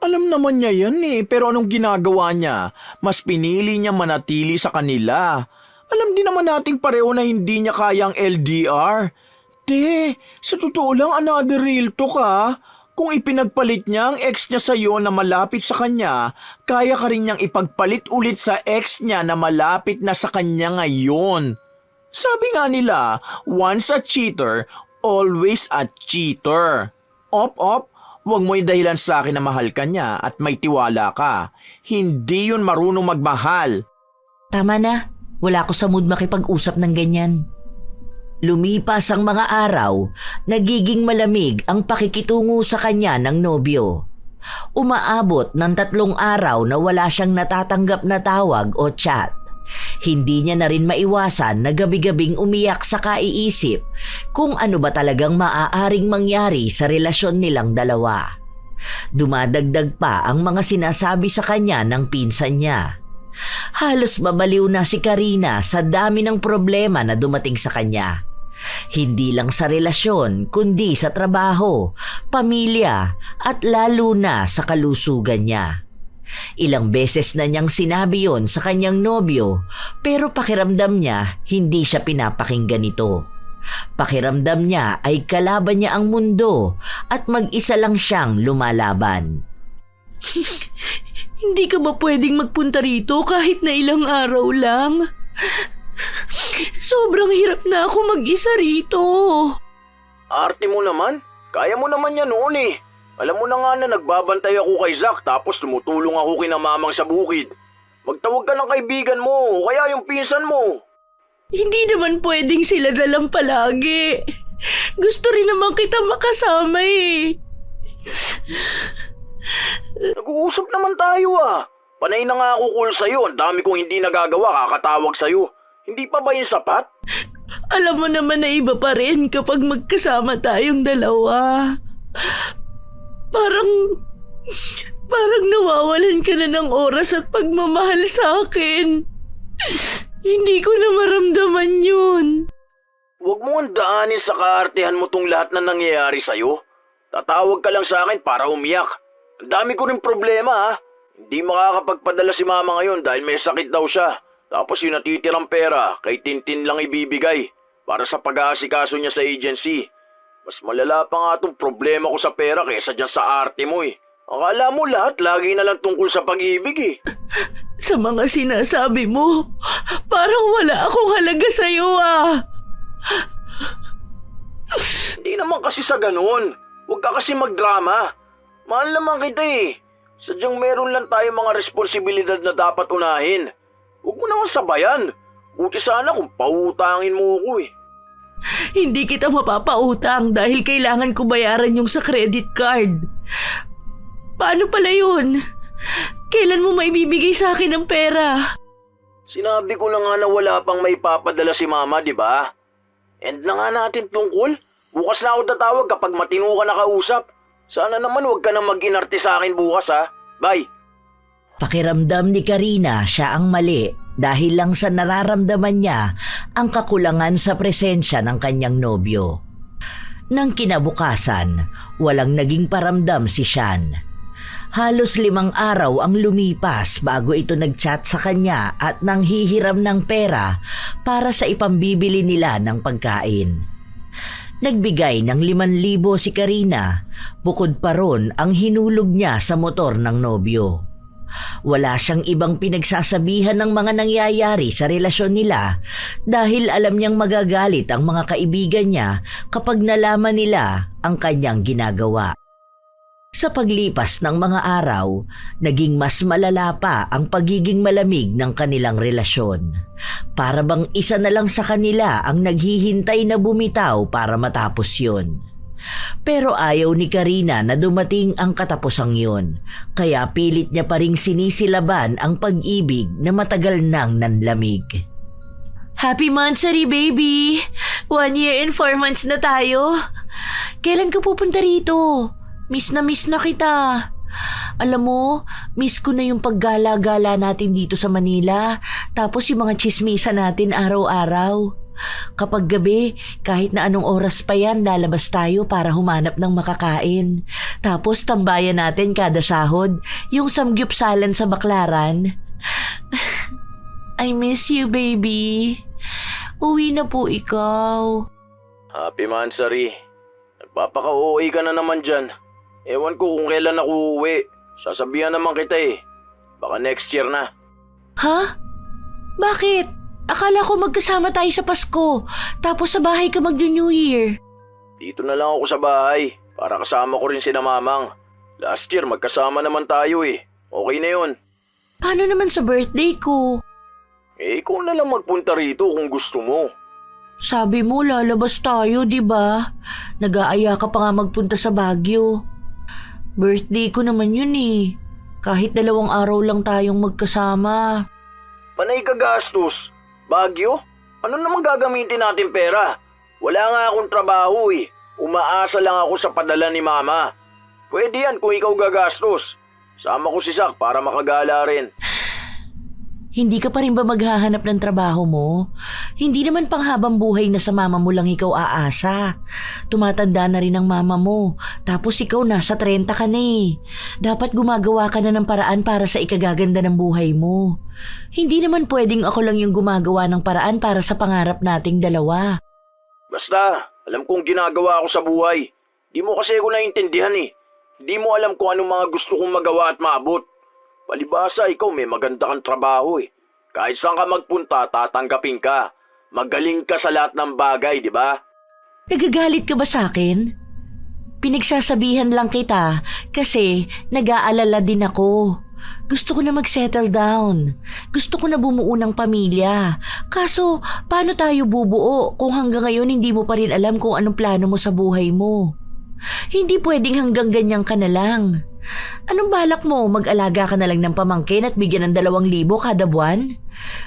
Alam naman niya yan eh, pero anong ginagawa niya? Mas pinili niya manatili sa kanila. Alam din naman nating pareho na hindi niya kaya ang LDR. Sa totoo lang, another real talk ha. Kung ipinagpalit niya ang ex niya sa'yo na malapit sa kanya, kaya ka rin niyang ipagpalit ulit sa ex niya na malapit na sa kanya ngayon. Sabi nga nila, once a cheater, always a cheater. Op, huwag mo yung dahilan sa akin na mahal ka niya at may tiwala ka. Hindi yun marunong magmahal. Tama na, wala ko sa mood makipag-usap ng ganyan. Lumipas ang mga araw, nagiging malamig ang pakikitungo sa kanya ng nobyo. Umaabot ng 3 araw na wala siyang natatanggap na tawag o chat. Hindi niya na rin maiwasan na gabi-gabing umiyak sa kaiisip kung ano ba talagang maaaring mangyari sa relasyon nilang dalawa. Dumadagdag pa ang mga sinasabi sa kanya ng pinsan niya. Halos mabaliw na si Karina sa dami ng problema na dumating sa kanya. Hindi lang sa relasyon kundi sa trabaho, pamilya at lalo na sa kalusugan niya. Ilang beses na niyang sinabi yon sa kanyang nobyo pero pakiramdam niya hindi siya pinapakinggan nito. Pakiramdam niya ay kalaban niya ang mundo at mag-isa lang siyang lumalaban. Hindi ka ba pwedeng magpunta rito kahit na ilang araw lang? Sobrang hirap na ako mag-isa rito. Arte mo naman. Kaya mo naman yan noon eh. Alam mo na nga na nagbabantay ako kay Zack tapos tumutulong ako kina mamang sa bukid. Magtawag ka ng kaibigan mo o kaya yung pinsan mo. Hindi naman pwedeng sila dalang palagi. Gusto rin naman kita makasama eh. Nag-uusap naman tayo ah. Panay na nga ako call sa'yo. Ang dami kong hindi nagagawa kakatawag sa'yo. Hindi pa ba yung sapat? Alam mo naman na iba pa rin kapag magkasama tayong dalawa. Parang nawawalan ka na ng oras at pagmamahal sa akin. Hindi ko na maramdaman yun. Huwag mo ang daanin sa kaartehan mo tong lahat na nangyayari sa'yo. Tatawag ka lang sa akin para umiyak. Ang dami ko rin problema ha. Hindi makakapagpadala si mama ngayon dahil may sakit daw siya. Tapos yung natitirang pera kay Tintin lang ibibigay para sa pag-aasikaso niya sa agency. Mas malala pa nga itong problema ko sa pera kaysa dyan sa arte mo eh. Akala mo lahat lagi na lang tungkol sa pag-ibig eh. Sa mga sinasabi mo, parang wala akong halaga sa'yo ah. Hindi naman kasi sa ganun. Huwag ka kasi magdrama. Mahal naman kita eh. Sadyang meron lang tayong mga responsibilidad na dapat unahin. Huwag mo naman sabayan. Buti sana kung pautangin mo ako eh. Hindi kita mapapautang dahil kailangan ko bayaran yung sa credit card. Paano pala yun? Kailan mo maibibigay sa akin ang pera? Sinabi ko na nga na wala pang may papadala si mama, di ba? End na nga natin tungkol. Bukas na ako tatawag kapag matino ka nakausap. Sana naman huwag ka na mag-inarte sa akin bukas ha. Bye! Pakiramdam ni Karina siya ang mali dahil lang sa nararamdaman niya ang kakulangan sa presensya ng kanyang nobyo. Nang kinabukasan, walang naging paramdam si Sean. Halos 5 araw ang lumipas bago ito nagchat sa kanya at nanghihiram ng pera para sa ipambibili nila ng pagkain. Nagbigay ng 5,000 si Karina, bukod pa ron ang hinulog niya sa motor ng nobyo. Wala siyang ibang pinagsasabihan ng mga nangyayari sa relasyon nila dahil alam niyang magagalit ang mga kaibigan niya kapag nalaman nila ang kanyang ginagawa. Sa paglipas ng mga araw, naging mas malala pa ang pagiging malamig ng kanilang relasyon. Para bang isa na lang sa kanila ang naghihintay na bumitaw para matapos yun. Pero ayaw ni Karina na dumating ang katapusang yun, kaya pilit niya pa ring sinisilaban ang pag-ibig na matagal nang nanlamig. Happy Mansari, baby! 1 year and 4 months na tayo. Kailan ka pupunta rito? Miss na kita. Alam mo, miss ko na yung paggala-gala natin dito sa Manila, tapos yung mga tsismisa natin araw-araw. Kapag gabi, kahit na anong oras pa yan, lalabas tayo para humanap ng makakain. Tapos tambayan natin kada sahod, yung samgyupsalan sa Baklaran. I miss you, baby. Uwi na po ikaw. Happy Mansari. Nagpapaka-uwi ka na naman dyan. Ewan ko kung kailan ako uuwi. Sasabihan naman kita eh. Baka next year na. Ha? Bakit? Akala ko magkasama tayo sa Pasko, tapos sa bahay ka mag-New Year. Dito na lang ako sa bahay para kasama ko rin sina Mamang. Last year magkasama naman tayo eh. Okay na yun. Paano naman sa birthday ko? Eh, ikaw na lang magpunta rito kung gusto mo. Sabi mo lalabas tayo, di ba? Nag-aaya ka pa nga magpunta sa Baguio. Birthday ko naman yun eh. Kahit 2 araw lang tayong magkasama. Panay ka gastos. Baguio? Ano naman gagamitin natin pera? Wala nga akong trabaho eh. Umaasa lang ako sa padala ni Mama. Pwede yan kung ikaw gagastos. Sama ko si Sak para makagala rin. Hindi ka pa rin ba maghahanap ng trabaho mo? Hindi naman panghabang buhay na sa mama mo lang ikaw aasa. Tumatanda na rin ang mama mo, tapos ikaw nasa 30 ka na eh. Dapat gumagawa ka na ng paraan para sa ikagaganda ng buhay mo. Hindi naman pwedeng ako lang yung gumagawa ng paraan para sa pangarap nating dalawa. Basta, alam kong ginagawa ko sa buhay. Di mo kasi ako naiintindihan eh. Di mo alam kung anong mga gusto kong magawa at maabot. Palibasa, ikaw may maganda kang trabaho eh. Kahit saan ka magpunta, tatanggapin ka. Magaling ka sa lahat ng bagay, di ba? Nagagalit ka ba sa akin? Pinagsasabihan lang kita kasi nag-aalala din ako. Gusto ko na mag-settle down. Gusto ko na bumuo ng pamilya. Kaso, paano tayo bubuo kung hanggang ngayon hindi mo pa rin alam kung anong plano mo sa buhay mo? Hindi pwedeng hanggang ganyan ka na lang. Anong balak mo? Mag-alaga ka na lang ng pamangkin at bigyan ng 2,000 kada buwan?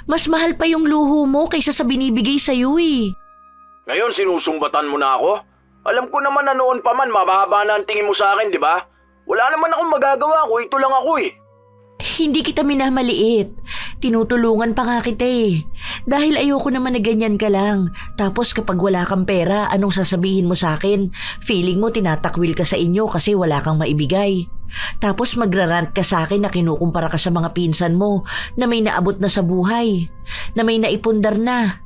Mas mahal pa yung luho mo kaysa sa binibigay sa'yo eh. Ngayon sinusumbatan mo na ako? Alam ko naman na noon pa man mababa na ang tingin mo sa akin, di ba? Wala naman akong magagawa kung ito lang ako eh. Hindi kita minamaliit. Tinutulungan pa nga kita eh. Dahil ayoko naman na ganyan ka lang. Tapos kapag wala kang pera, anong sasabihin mo sa akin? Feeling mo tinatakwil ka sa inyo kasi wala kang maibigay. Tapos magrarant ka sa akin na kinukumpara ka sa mga pinsan mo na may naabot na sa buhay, na may naipundar na.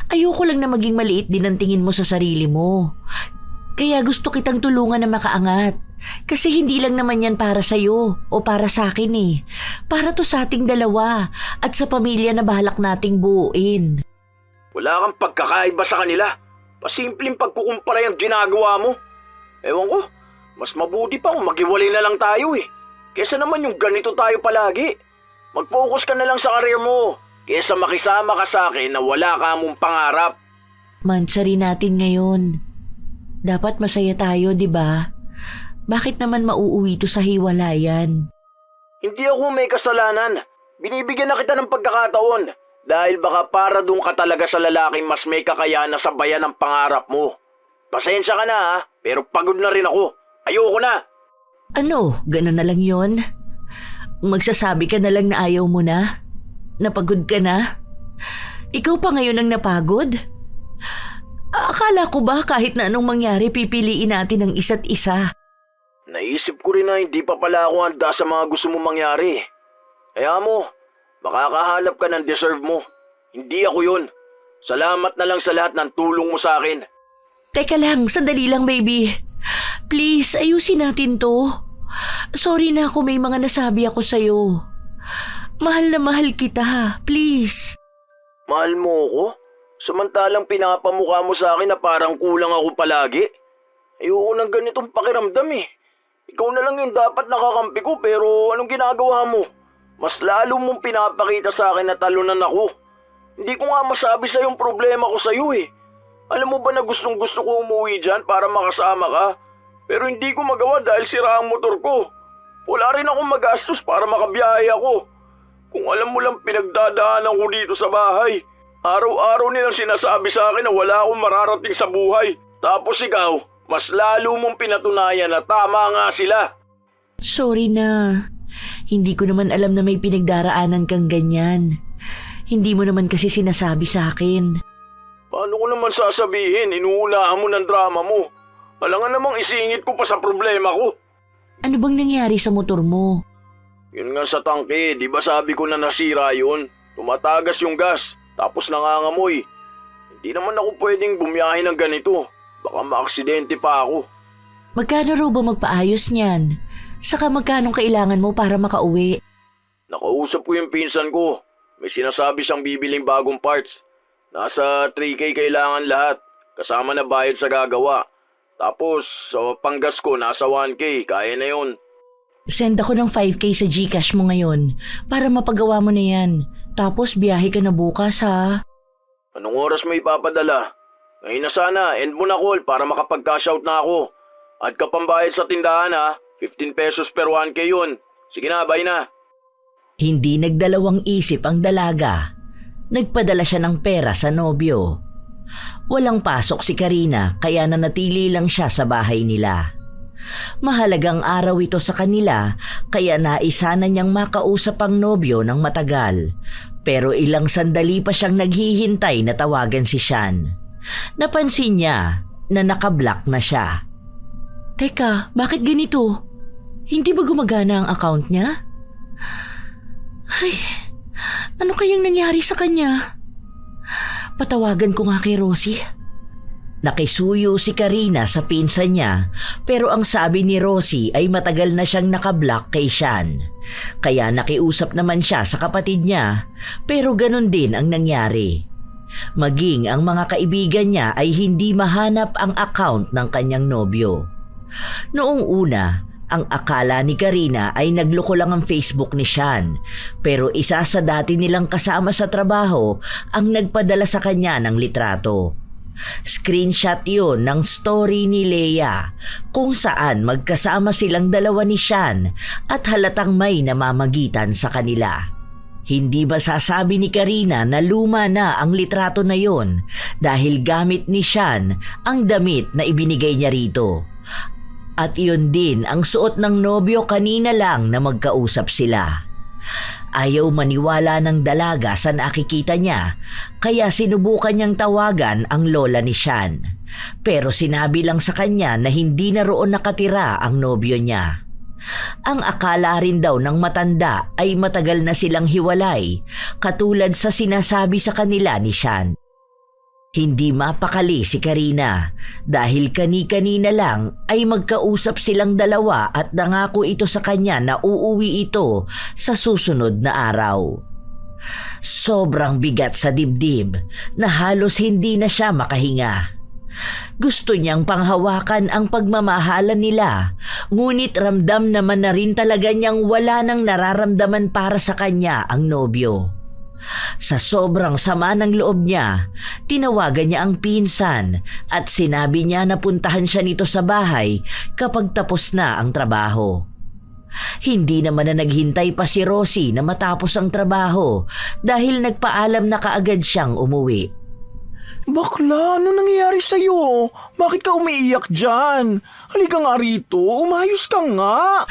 Ayoko lang na maging maliit din ang tingin mo sa sarili mo. Kaya gusto kitang tulungan na makaangat. Kasi hindi lang naman yan para sa'yo o para sa akin eh. Para to sa ating dalawa at sa pamilya na balak nating buuin. Wala kang pagkakaiba sa kanila. Pasimpleng pagkukumpara yung ginagawa mo. Ewan ko, mas mabuti pa kung maghiwalay na lang tayo eh. Kesa naman yung ganito tayo palagi. Mag-focus ka na lang sa career mo. Kesa makisama ka sa akin na wala ka mong pangarap. Mansari natin ngayon. Dapat masaya tayo, di ba? Bakit naman mauuwi to sa hiwalayan? Hindi ako may kasalanan. Binibigyan na kita ng pagkakataon. Dahil baka para doon ka talaga sa lalaking mas may kakayahan na sabayan ang pangarap mo. Pasensya ka na ha, pero pagod na rin ako. Ayoko na. Ano, gano'n na lang yon? Magsasabi ka na lang na ayaw mo na? Napagod ka na? Ikaw pa ngayon ang napagod? Akala ko ba kahit na anong mangyari pipiliin natin ang isa't isa? Naisip ko rin na hindi pa pala ako handa sa mga gusto mong mangyari. Kaya mo, makakahanap ka ng deserve mo. Hindi ako yun. Salamat na lang sa lahat ng tulong mo sa akin. Teka lang, sandali lang baby. Please, ayusin natin to. Sorry na kung may mga nasabi ako sa'yo. Mahal na mahal kita, please. Mahal mo ako? Samantalang pinapamukha mo sa akin na parang kulang ako palagi. Ayoko ng ganitong pakiramdam eh. Ikaw na lang yung dapat nakakampi ko pero anong ginagawa mo? Mas lalo mong pinapakita sa akin na talunan ako. Hindi ko nga masabi sa yung problema ko sa'yo eh. Alam mo ba na gustong gusto ko umuwi dyan para makasama ka? Pero hindi ko magawa dahil sira ang motor ko. Wala rin akong magastos para makabiyahe ako. Kung alam mo lang pinagdadaanan ko dito sa bahay. Araw-araw nilang sinasabi sa akin na wala akong mararating sa buhay. Tapos ikaw, mas lalo mong pinatunayan na tama nga sila. Sorry na. Hindi ko naman alam na may pinagdaraanan kang ganyan. Hindi mo naman kasi sinasabi sa akin. Paano ko naman sasabihin? Inuunahan mo ng drama mo. Alangan namang isingit ko pa sa problema ko. Ano bang nangyari sa motor mo? Yun nga sa tangke, di ba sabi ko na nasira yun? Tumatagas yung gas, tapos nangangamoy. Hindi naman ako pwedeng bumiyahe ng ganito. Baka maaksidente pa ako. Magkano raw ba magpaayos niyan? Saka magkano kailangan mo para makauwi? Nakausap ko yung pinsan ko. May sinasabi siyang bibiling bagong parts. Nasa 3K kailangan lahat, kasama na bayad sa gagawa. Tapos, sa panggas ko, nasa 1K, kaya na yun. Send ako ng 5K sa GCash mo ngayon para mapagawa mo na yan. Tapos biyahe ka na bukas ha. Anong oras mo ipapadala? Ngayon na sana, end mo na call para makapag-cash out na ako. At kapambayad sa tindahan ha, 15 pesos per 1K yun. Sige na, bye na. Hindi nagdalawang isip ang dalaga. Nagpadala siya ng pera sa nobyo. Walang pasok si Karina kaya nanatili lang siya sa bahay nila. Mahalagang araw ito sa kanila kaya naisa na niyang makausap ang nobyo ng matagal. Pero ilang sandali pa siyang naghihintay na tawagan si Sean. Napansin niya na nakablock na siya. Teka, bakit ganito? Hindi ba gumagana ang account niya? Ay, ano kayang nangyari sa kanya? Patawagan ko nga kay Rosie. Nakisuyo si Karina sa pinsan niya pero ang sabi ni Rosie ay matagal na siyang nakablock kay Sean. Kaya nakiusap naman siya sa kapatid niya pero ganun din ang nangyari. Maging ang mga kaibigan niya ay hindi mahanap ang account ng kanyang nobyo. Noong una, ang akala ni Karina ay nagloko lang ang Facebook ni Sean pero isa sa dati nilang kasama sa trabaho ang nagpadala sa kanya ng litrato. Screenshot yun ng story ni Leia kung saan magkasama silang dalawa ni Sean at halatang may namamagitan sa kanila. Hindi masasabi ni Karina na luma na ang litrato na yon dahil gamit ni Sean ang damit na ibinigay niya rito. At yun din ang suot ng nobyo kanina lang na magkausap sila. Ayaw maniwala ng dalaga sa nakikita niya kaya sinubukan niyang tawagan ang lola ni Sean. Pero sinabi lang sa kanya na hindi na roon nakatira ang nobyo niya. Ang akala rin daw ng matanda ay matagal na silang hiwalay katulad sa sinasabi sa kanila ni Sean. Hindi mapakali si Karina dahil kani-kanina lang ay magkausap silang dalawa at nangako ito sa kanya na uuwi ito sa susunod na araw. Sobrang bigat sa dibdib na halos hindi na siya makahinga. Gusto niyang panghawakan ang pagmamahalan nila ngunit ramdam naman na rin talaga niyang wala nang nararamdaman para sa kanya ang nobyo. Sa sobrang sama ng loob niya, tinawagan niya ang pinsan at sinabi niya na puntahan siya nito sa bahay kapag tapos na ang trabaho. Hindi naman na naghintay pa si Rosie na matapos ang trabaho dahil nagpaalam na kaagad siyang umuwi. Bakla, ano nangyayari sa'yo? Bakit ka umiiyak dyan? Halika nga rito, umayos ka nga.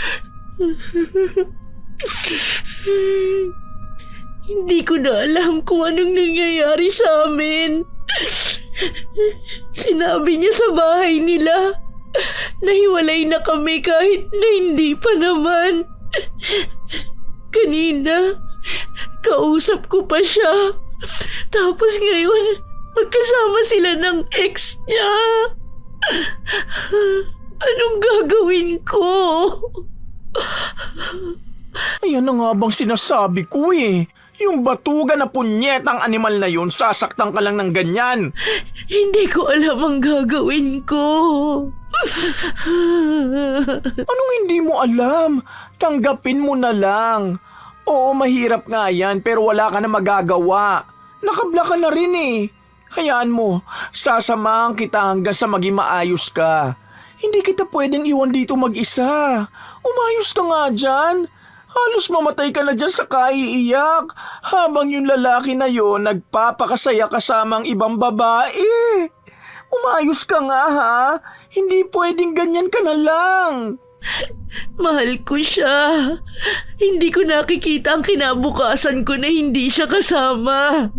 Hindi ko na alam kung anong nangyayari sa amin. Sinabi niya sa bahay nila na hiwalay na kami kahit na hindi pa naman. Kanina, kausap ko pa siya. Tapos ngayon, magkasama sila ng ex niya. Anong gagawin ko? Ayan na nga bang sinasabi ko eh. Yung batugan na punyetang animal na yun, sasaktan ka lang ng ganyan. Hindi ko alam ang gagawin ko. Anong hindi mo alam? Tanggapin mo na lang. Oo, mahirap nga yan pero wala ka na magagawa. Nakabla ka na rin eh. Hayaan mo, sasamahan kita hanggang sa maging maayos ka. Hindi kita pwedeng iwan dito mag-isa. Umayos ka nga dyan. Halos mamatay ka na dyan sa kaiiyak habang yung lalaki na yon nagpapakasaya kasamang ibang babae. Umayos ka nga ha. Hindi pwedeng ganyan ka na lang. Mahal ko siya. Hindi ko nakikita ang kinabukasan ko na hindi siya kasama.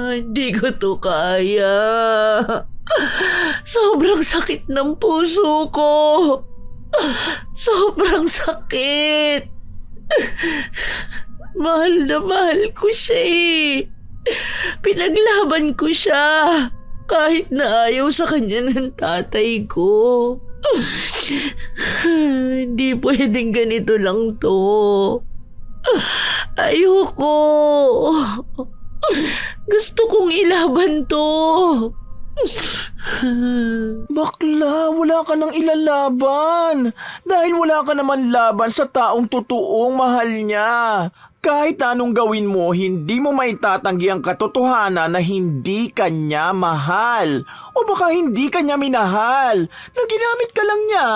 Hindi ko to kaya. Sobrang sakit ng puso ko. Sobrang sakit. Mahal na mahal ko siya eh. Pinaglaban ko siya kahit na ayaw sa kanya ng tatay ko. Hindi pwedeng ganito lang to. Ayoko. Gusto kong ilaban to. Bakla, wala ka nang ilalaban. Dahil wala ka naman laban sa taong totoong mahal niya. Kahit anong gawin mo, hindi mo maitatanggi ang katotohanan na hindi ka niya mahal. O baka hindi ka niya minahal. Naginamit ka lang niya.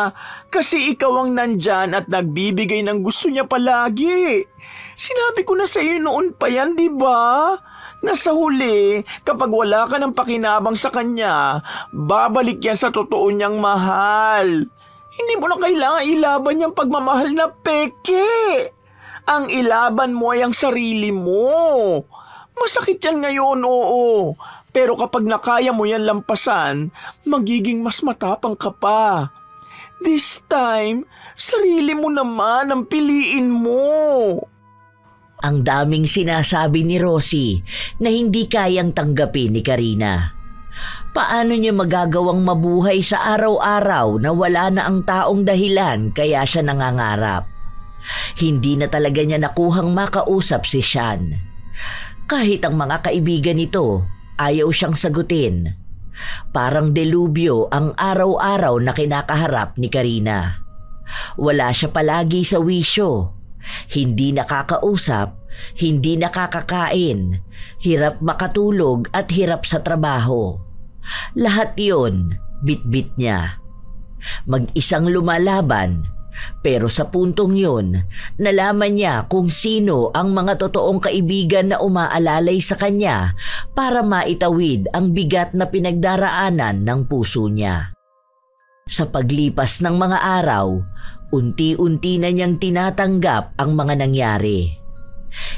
Kasi ikaw ang nandyan at nagbibigay ng gusto niya palagi. Sinabi ko na sa iyo noon pa yan, di ba? Nasa huli, kapag wala ka ng pakinabang sa kanya, babalik yan sa totoo niyang mahal. Hindi mo na kailangan ilaban yung pagmamahal na peke. Ang ilaban mo ay ang sarili mo. Masakit yan ngayon, oo. Pero kapag nakaya mo yan lampasan, magiging mas matapang ka pa. This time, sarili mo naman ang piliin mo. Ang daming sinasabi ni Rosie na hindi kayang tanggapin ni Karina. Paano niya magagawang mabuhay sa araw-araw na wala na ang taong dahilan kaya siya nangangarap? Hindi na talaga niya nakuhang makausap si Sean. Kahit ang mga kaibigan nito, ayaw siyang sagutin. Parang delubyo ang araw-araw na kinakaharap ni Karina. Wala siya palagi sa wisyo. Hindi nakakausap, hindi nakakakain, hirap makatulog at hirap sa trabaho. Lahat yon bit-bit niya. Mag-isang lumalaban, pero sa puntong yun, nalaman niya kung sino ang mga totoong kaibigan na umaalalay sa kanya para maitawid ang bigat na pinagdaraanan ng puso niya. Sa paglipas ng mga araw, unti-unti na niyang tinatanggap ang mga nangyari.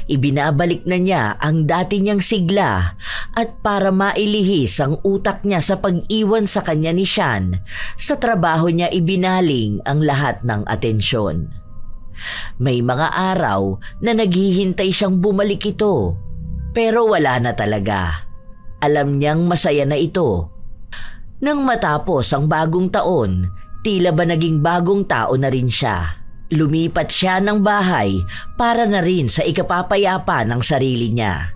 Ibinabalik na niya ang dati niyang sigla at para mailihis ang utak niya sa pag-iwan sa kanya ni Sean, sa trabaho niya ibinaling ang lahat ng atensyon. May mga araw na naghihintay siyang bumalik ito, pero wala na talaga. Alam niyang masaya na ito. Nang matapos ang bagong taon, tila ba naging bagong tao na rin siya. Lumipat siya ng bahay para na rin sa ikapapayapa ng sarili niya.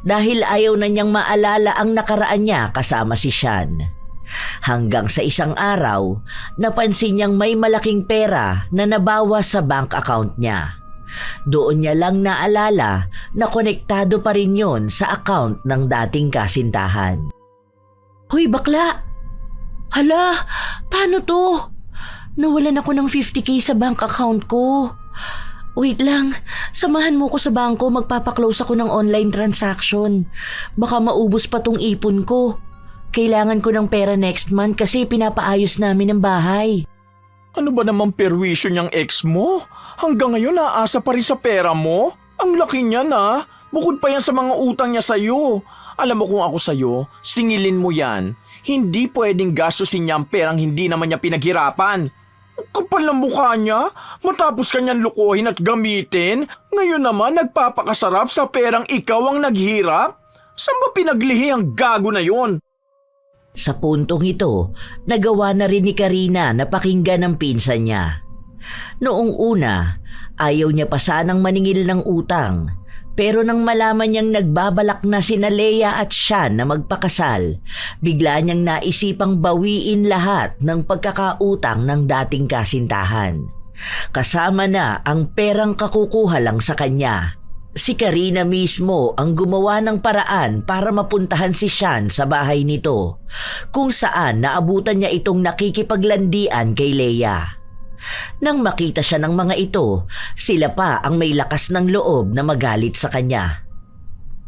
Dahil ayaw na niyang maalala ang nakaraan niya kasama si Sean. Hanggang sa isang araw, napansin niyang may malaking pera na nabawas sa bank account niya. Doon niya lang naalala na konektado pa rin yon sa account ng dating kasintahan. Hoy bakla! Hala, paano to? Nawalan ako ng 50k sa bank account ko. Wait lang, samahan mo ko sa bangko, magpapaklose ako ng online transaction. Baka maubos pa tong ipon ko. Kailangan ko ng pera next month kasi pinapaayos namin ang bahay. Ano ba namang perwisyo niyang ex mo? Hanggang ngayon naasa pa rin sa pera mo? Ang laki niya na. Bukod pa yan sa mga utang niya sa'yo. Alam mo kung ako sa'yo, singilin mo yan. Hindi pwedeng gastusin niya ang perang hindi naman niya pinaghirapan. Ang kapal ng mukha niya, matapos kanyang lukuhin at gamitin, ngayon naman nagpapakasarap sa perang ikaw ang naghirap? Saan ba pinaglihi ang gago na yon? Sa puntong ito, nagawa na rin ni Karina na pakinggan ang pinsan niya. Noong una, ayaw niya pa sanang maningil ng utang. Pero nang malaman niyang nagbabalak na sina Leia at Sean na magpakasal, bigla niyang naisipang bawiin lahat ng pagkakautang ng dating kasintahan. Kasama na ang perang kakukuha lang sa kanya. Si Karina mismo ang gumawa ng paraan para mapuntahan si Sean sa bahay nito, kung saan naabutan niya itong nakikipaglandian kay Leia. Nang makita siya ng mga ito, sila pa ang may lakas ng loob na magalit sa kanya.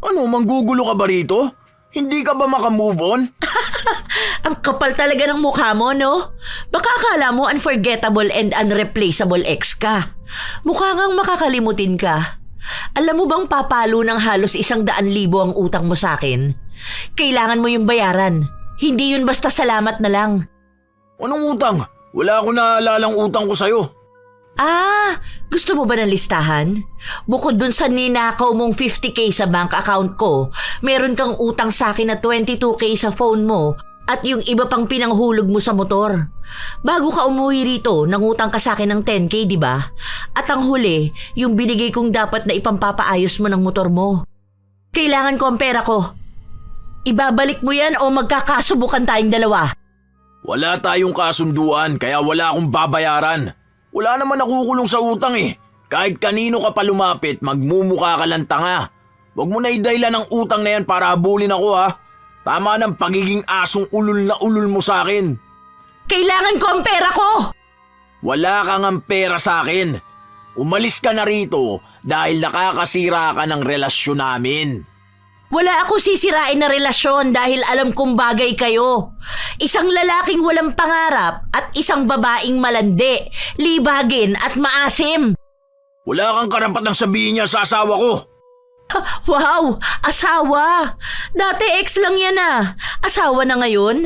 Ano, manggugulo ka ba rito? Hindi ka ba makamove on? Ang kapal talaga ng mukha mo, no? Baka akala mo unforgettable and unreplaceable ex ka. Mukha ngang makakalimutin ka. Alam mo bang papalo ng halos 100,000 ang utang mo sa akin? Kailangan mo yung bayaran. Hindi yun basta salamat na lang. Anong utang? Wala akong naalalang utang ko sa'yo. Gusto mo ba ng listahan? Bukod dun sa ninakaw mong 50k sa bank account ko, meron kang utang sa akin na 22k sa phone mo at yung iba pang pinanghulog mo sa motor. Bago ka umuwi rito, nangutang ka sa akin ng 10k, di ba? At ang huli, yung binigay kong dapat na ipampapaayos mo ng motor mo. Kailangan ko ang pera ko. Ibabalik mo yan o magkakasubukan tayong dalawa. Wala tayong kasunduan kaya wala akong babayaran. Wala naman nakukulong sa utang eh. Kahit kanino ka pa lumapit, magmumukha ka lang tanga. Huwag mo na idaylan ng utang na yan para habulin ako ha. Tama ng pagiging asong ulul na ulul mo sa akin. Kailangan ko ang pera ko! Wala kang ang pera sa akin. Umalis ka na rito dahil nakakasira ka ng relasyon namin. Wala ako sisirain na relasyon dahil alam kong bagay kayo. Isang lalaking walang pangarap at isang babaeng malandi, libagin at maasim. Wala kang karapatang sabihin niya sa asawa ko. Wow! Asawa! Dati ex lang yan ah. Asawa na ngayon?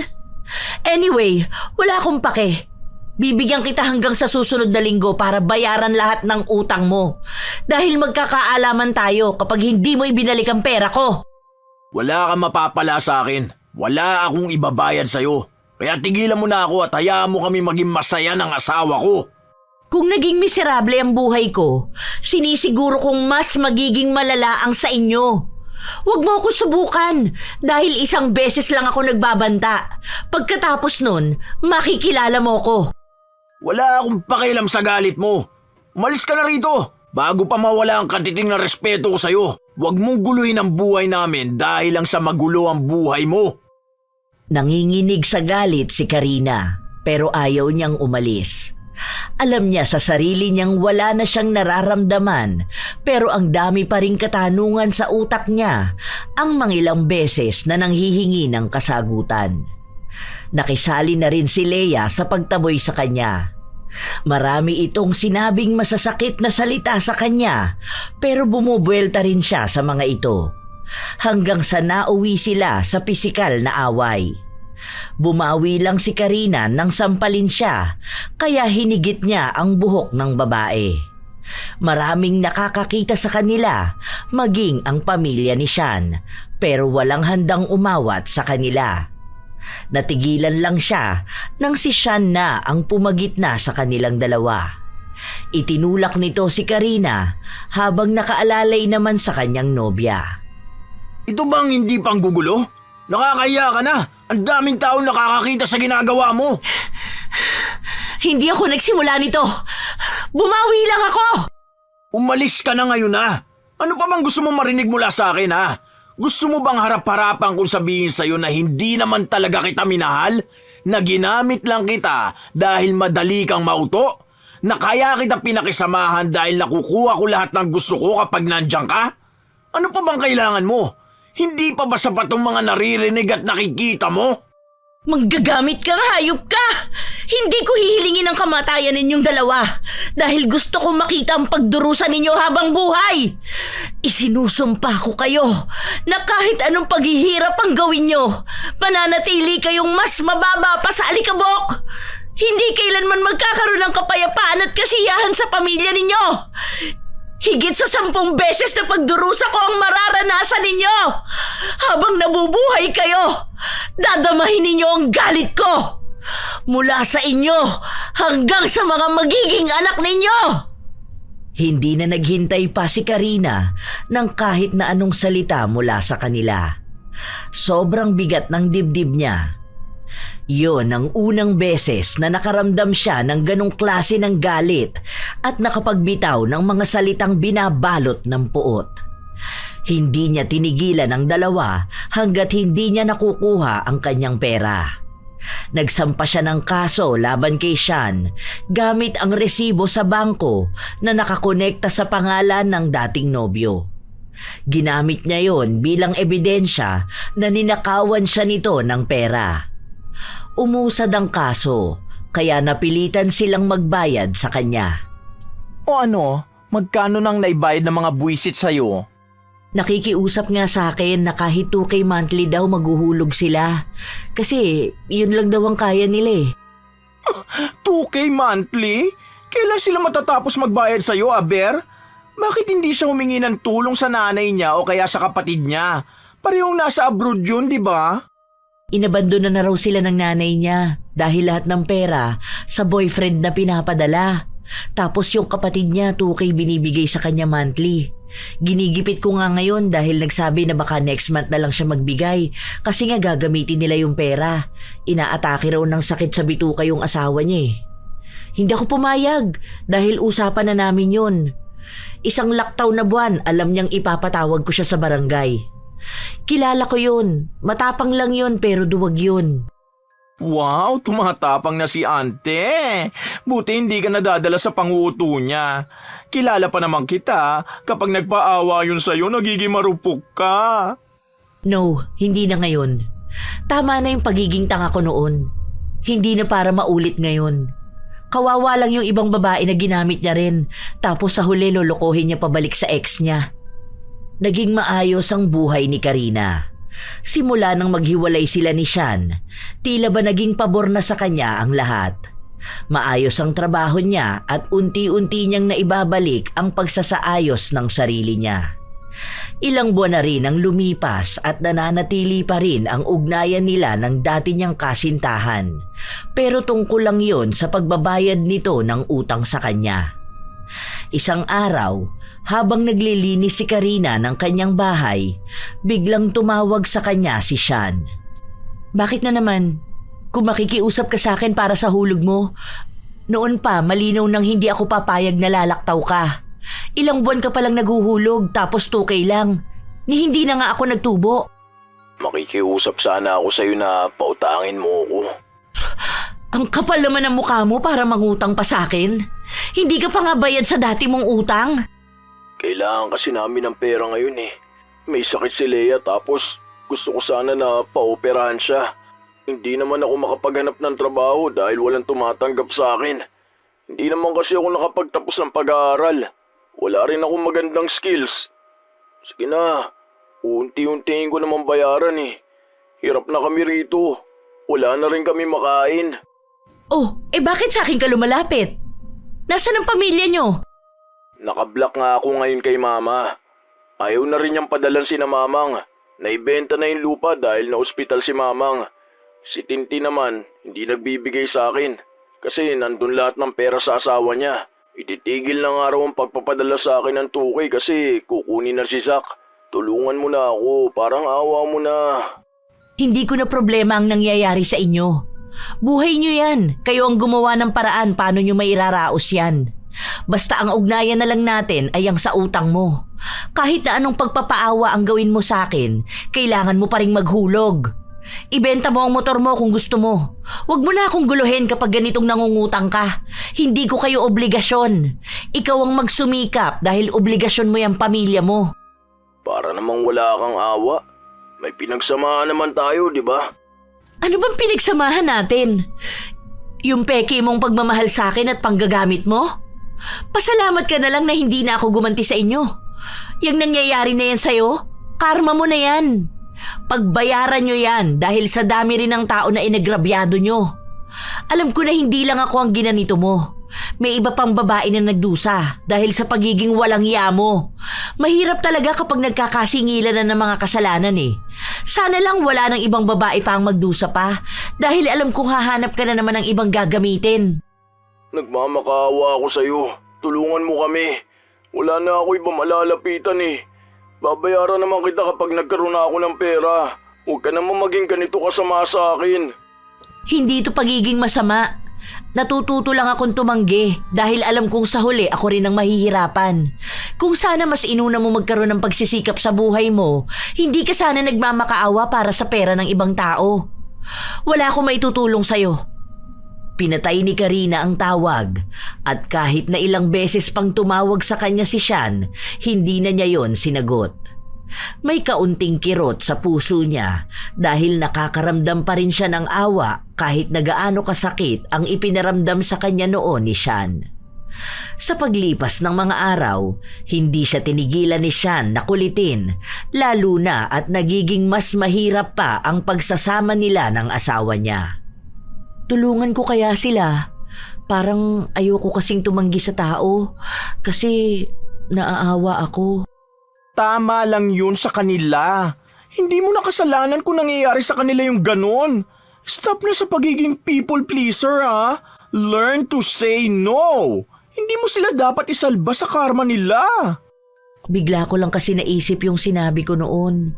Anyway, wala akong pake. Bibigyan kita hanggang sa susunod na linggo para bayaran lahat ng utang mo. Dahil magkakaalaman tayo kapag hindi mo ibinalik ang pera ko. Wala kang mapapala sa akin. Wala akong ibabayad sa'yo. Kaya tigilan mo na ako at hayaan mo kami maging masaya ng asawa ko. Kung naging miserable ang buhay ko, sinisiguro kong mas magiging malala ang sa inyo. Huwag mo ako subukan dahil isang beses lang ako nagbabanta. Pagkatapos nun, makikilala mo ko. Wala akong pakialam sa galit mo. Umalis ka na rito bago pa mawala ang katiting na respeto ko sa'yo. Huwag mong guluhin ang buhay namin dahil lang sa magulo ang buhay mo. Nanginginig sa galit si Karina pero ayaw niyang umalis. Alam niya sa sarili niyang wala na siyang nararamdaman pero ang dami pa ring katanungan sa utak niya ang mangilang beses na nanghihingi ng kasagutan. Nakisali na rin si Leia sa pagtaboy sa kanya. Marami itong sinabing masasakit na salita sa kanya pero bumubuelta rin siya sa mga ito hanggang sa nauwi sila sa pisikal na away. Bumawi lang si Karina nang sampalin siya kaya hinigit niya ang buhok ng babae. Maraming nakakakita sa kanila maging ang pamilya ni Sean pero walang handang umawat sa kanila. Natigilan lang siya nang si Sean na ang pumagitna sa kanilang dalawa. Itinulak nito si Karina habang nakaalalay naman sa kanyang nobya. Ito bang hindi pang gugulo? Nakakahiya ka na. Ang daming taong nakakakita sa ginagawa mo. Hindi ako nagsimula nito. Bumawi lang ako! Umalis ka na ngayon na. Ano pa bang gusto mo marinig mula sa akin ha? Gusto mo bang harap-harapan kung sabihin sa'yo na hindi naman talaga kita minahal? Na ginamit lang kita dahil madali kang mauto? Na kaya kita pinakisamahan dahil nakukuha ko lahat ng gusto ko kapag nandiyan ka? Ano pa bang kailangan mo? Hindi pa ba sapat ang mga naririnig at nakikita mo? Manggagamit kang hayop ka! Hindi ko hihilingin ang kamatayan ninyong dalawa dahil gusto kong makita ang pagdurusa ninyo habang buhay. Isinusumpa ko kayo na kahit anong paghihirap ang gawin nyo, mananatili kayong mas mababa pa sa alikabok. Hindi kailanman magkakaroon ng kapayapaan at kasiyahan sa pamilya ninyo. Higit sa 10 beses na pagdurusa ko ang mararanasan ninyo. Habang nabubuhay kayo, dadamahin ninyo ang galit ko. Mula sa inyo hanggang sa mga magiging anak ninyo. Hindi na naghintay pa si Karina ng kahit na anong salita mula sa kanila. Sobrang bigat ng dibdib niya. Yun ang unang beses na nakaramdam siya ng ganong klase ng galit at nakapagbitaw ng mga salitang binabalot ng puot. Hindi niya tinigilan ang dalawa hanggat hindi niya nakukuha ang kanyang pera. Nagsampa siya ng kaso laban kay Sean gamit ang resibo sa bangko na nakakonekta sa pangalan ng dating nobyo. Ginamit niya yon bilang ebidensya na ninakawan siya nito ng pera. Umusad ang kaso, kaya napilitan silang magbayad sa kanya. O ano, magkano nang naibayad ng mga buwisit sa'yo? Nakikiusap nga sa akin na kahit 2K monthly daw maghuhulog sila. Kasi yun lang daw ang kaya nila eh. 2K monthly? Kailan sila matatapos magbayad sa'yo, Aber? Bakit hindi siya humingi ng tulong sa nanay niya o kaya sa kapatid niya? Parehong nasa abroad yun, di ba? Inabandona na raw sila ng nanay niya dahil lahat ng pera sa boyfriend na pinapadala. Tapos yung kapatid niya 2K binibigay sa kanya monthly. Ginigipit ko nga ngayon dahil nagsabi na baka next month na lang siya magbigay kasi nga gagamitin nila yung pera. Inaatake raw ng sakit sa bituka yung asawa niya eh. Hindi ako pumayag dahil usapan na namin yun. Isang laktaw na buwan alam niyang ipapatawag ko siya sa barangay. Kilala ko yun. Matapang lang yun pero duwag yun. Wow, tumatapang na si ante. Buti hindi ka nadadala sa panguuto niya. Kilala pa naman kita. Kapag nagpaawa yun sa'yo, nagiging marupok ka. No, hindi na ngayon. Tama na yung pagiging tanga ko noon. Hindi na para maulit ngayon. Kawawa lang yung ibang babae na ginamit niya rin. Tapos sa huli lolokohin niya pabalik sa ex niya. Naging maayos ang buhay ni Karina. Simula nang maghiwalay sila ni Sean, tila ba naging pabor na sa kanya ang lahat. Maayos ang trabaho niya at unti-unti niyang naibabalik ang pagsasaayos ng sarili niya. Ilang buwan na rin ang lumipas at nananatili pa rin ang ugnayan nila ng dati niyang kasintahan. Pero tungkol lang yon sa pagbabayad nito ng utang sa kanya. Isang araw, habang naglilinis si Karina ng kanyang bahay, biglang tumawag sa kanya si Sean. Bakit na naman? Kung makikiusap ka sa akin para sa hulog mo, noon pa malinaw nang hindi ako papayag na lalaktaw ka. Ilang buwan ka palang naghuhulog tapos 2K lang. Ni hindi na nga ako nagtubo. Makikiusap sana ako sa'yo na pautangin mo ako. Ang kapal naman ng mukha mo para mangutang pa sa akin. Hindi ka pa nga bayad sa dati mong utang. Kailangan kasi namin ng pera ngayon eh. May sakit si Leia tapos gusto ko sana na paoperahan siya. Hindi naman ako makapaghanap ng trabaho dahil walang tumatanggap sa akin. Hindi naman kasi ako nakapagtapos ng pag-aaral. Wala rin akong magandang skills. Sige na, unti-untiin ko naman bayaran eh. Hirap na kami rito. Wala na rin kami makain. Oh, bakit sa akin ka lumalapit? Nasaan ang pamilya nyo? Nakablock nga ako ngayon kay Mama. Ayaw na rin niyang padalan si na Mamang. Naibenta na yung lupa dahil na-ospital si Mamang. Si Tinti naman, hindi nagbibigay sa akin. Kasi nandun lahat ng pera sa asawa niya. Ititigil na nga raw ang pagpapadala sa akin ng 2K kasi kukunin na si Zach. Tulungan mo na ako, parang awa mo na. Hindi ko na problema ang nangyayari sa inyo. Buhay nyo yan. Kayo ang gumawa ng paraan paano nyo mairaraos yan. Basta ang ugnayan na lang natin ay ang sa utang mo. Kahit na anong pagpapaawa ang gawin mo sa akin, kailangan mo pa ring maghulog. Ibenta mo ang motor mo kung gusto mo. Huwag mo na akong guluhin kapag ganitong nangungutang ka. Hindi ko kayo obligasyon. Ikaw ang magsumikap dahil obligasyon mo yung pamilya mo. Para namang wala kang awa. May pinagsamaan naman tayo, di ba? Ano bang pinagsamahan natin? Yung peke mong pagmamahal sa akin at panggagamit mo? Pasalamat ka na lang na hindi na ako gumanti sa inyo. Yung nangyayari na yan sa'yo, karma mo na yan. Pagbayaran nyo yan dahil sa dami rin ng tao na inagrabyado nyo. Alam ko na hindi lang ako ang ginanito mo. May iba pang babae na nagdusa dahil sa pagiging walang iya mo. Mahirap talaga kapag nagkakasingilan na ng mga kasalanan eh. Sana lang wala ng ibang babae pa ang magdusa pa dahil alam kong hahanap ka na naman ng ibang gagamitin. Nagmamakaawa ako sa'yo. Tulungan mo kami. Wala na ako ibang malalapitan eh. Babayaran naman kita kapag nagkaroon na ako ng pera. Huwag ka naman maging ganito kasama sa akin. Hindi ito pagiging masama. Natututo lang akong tumanggi dahil alam kong sa huli ako rin ang mahihirapan. Kung sana mas inuna mo magkaroon ng pagsisikap sa buhay mo, hindi ka sana nagmamakaawa para sa pera ng ibang tao. Wala akong maitutulong sa'yo. Pinatay ni Karina ang tawag at kahit na ilang beses pang tumawag sa kanya si Sean, hindi na niya yon sinagot. May kaunting kirot sa puso niya dahil nakakaramdam pa rin siya ng awa kahit na gaano kasakit ang ipinaramdam sa kanya noon ni Sean. Sa paglipas ng mga araw, hindi siya tinigilan ni Sean na kulitin, lalo na at nagiging mas mahirap pa ang pagsasama nila ng asawa niya. Tulungan ko kaya sila? Parang ayoko kasing tumanggi sa tao kasi naaawa ako. Tama lang yun sa kanila. Hindi mo na kasalanan kung nangyayari sa kanila yung ganon. Stop na sa pagiging people pleaser ha. Learn to say no. Hindi mo sila dapat isalba sa karma nila. Bigla ko lang kasi naisip yung sinabi ko noon.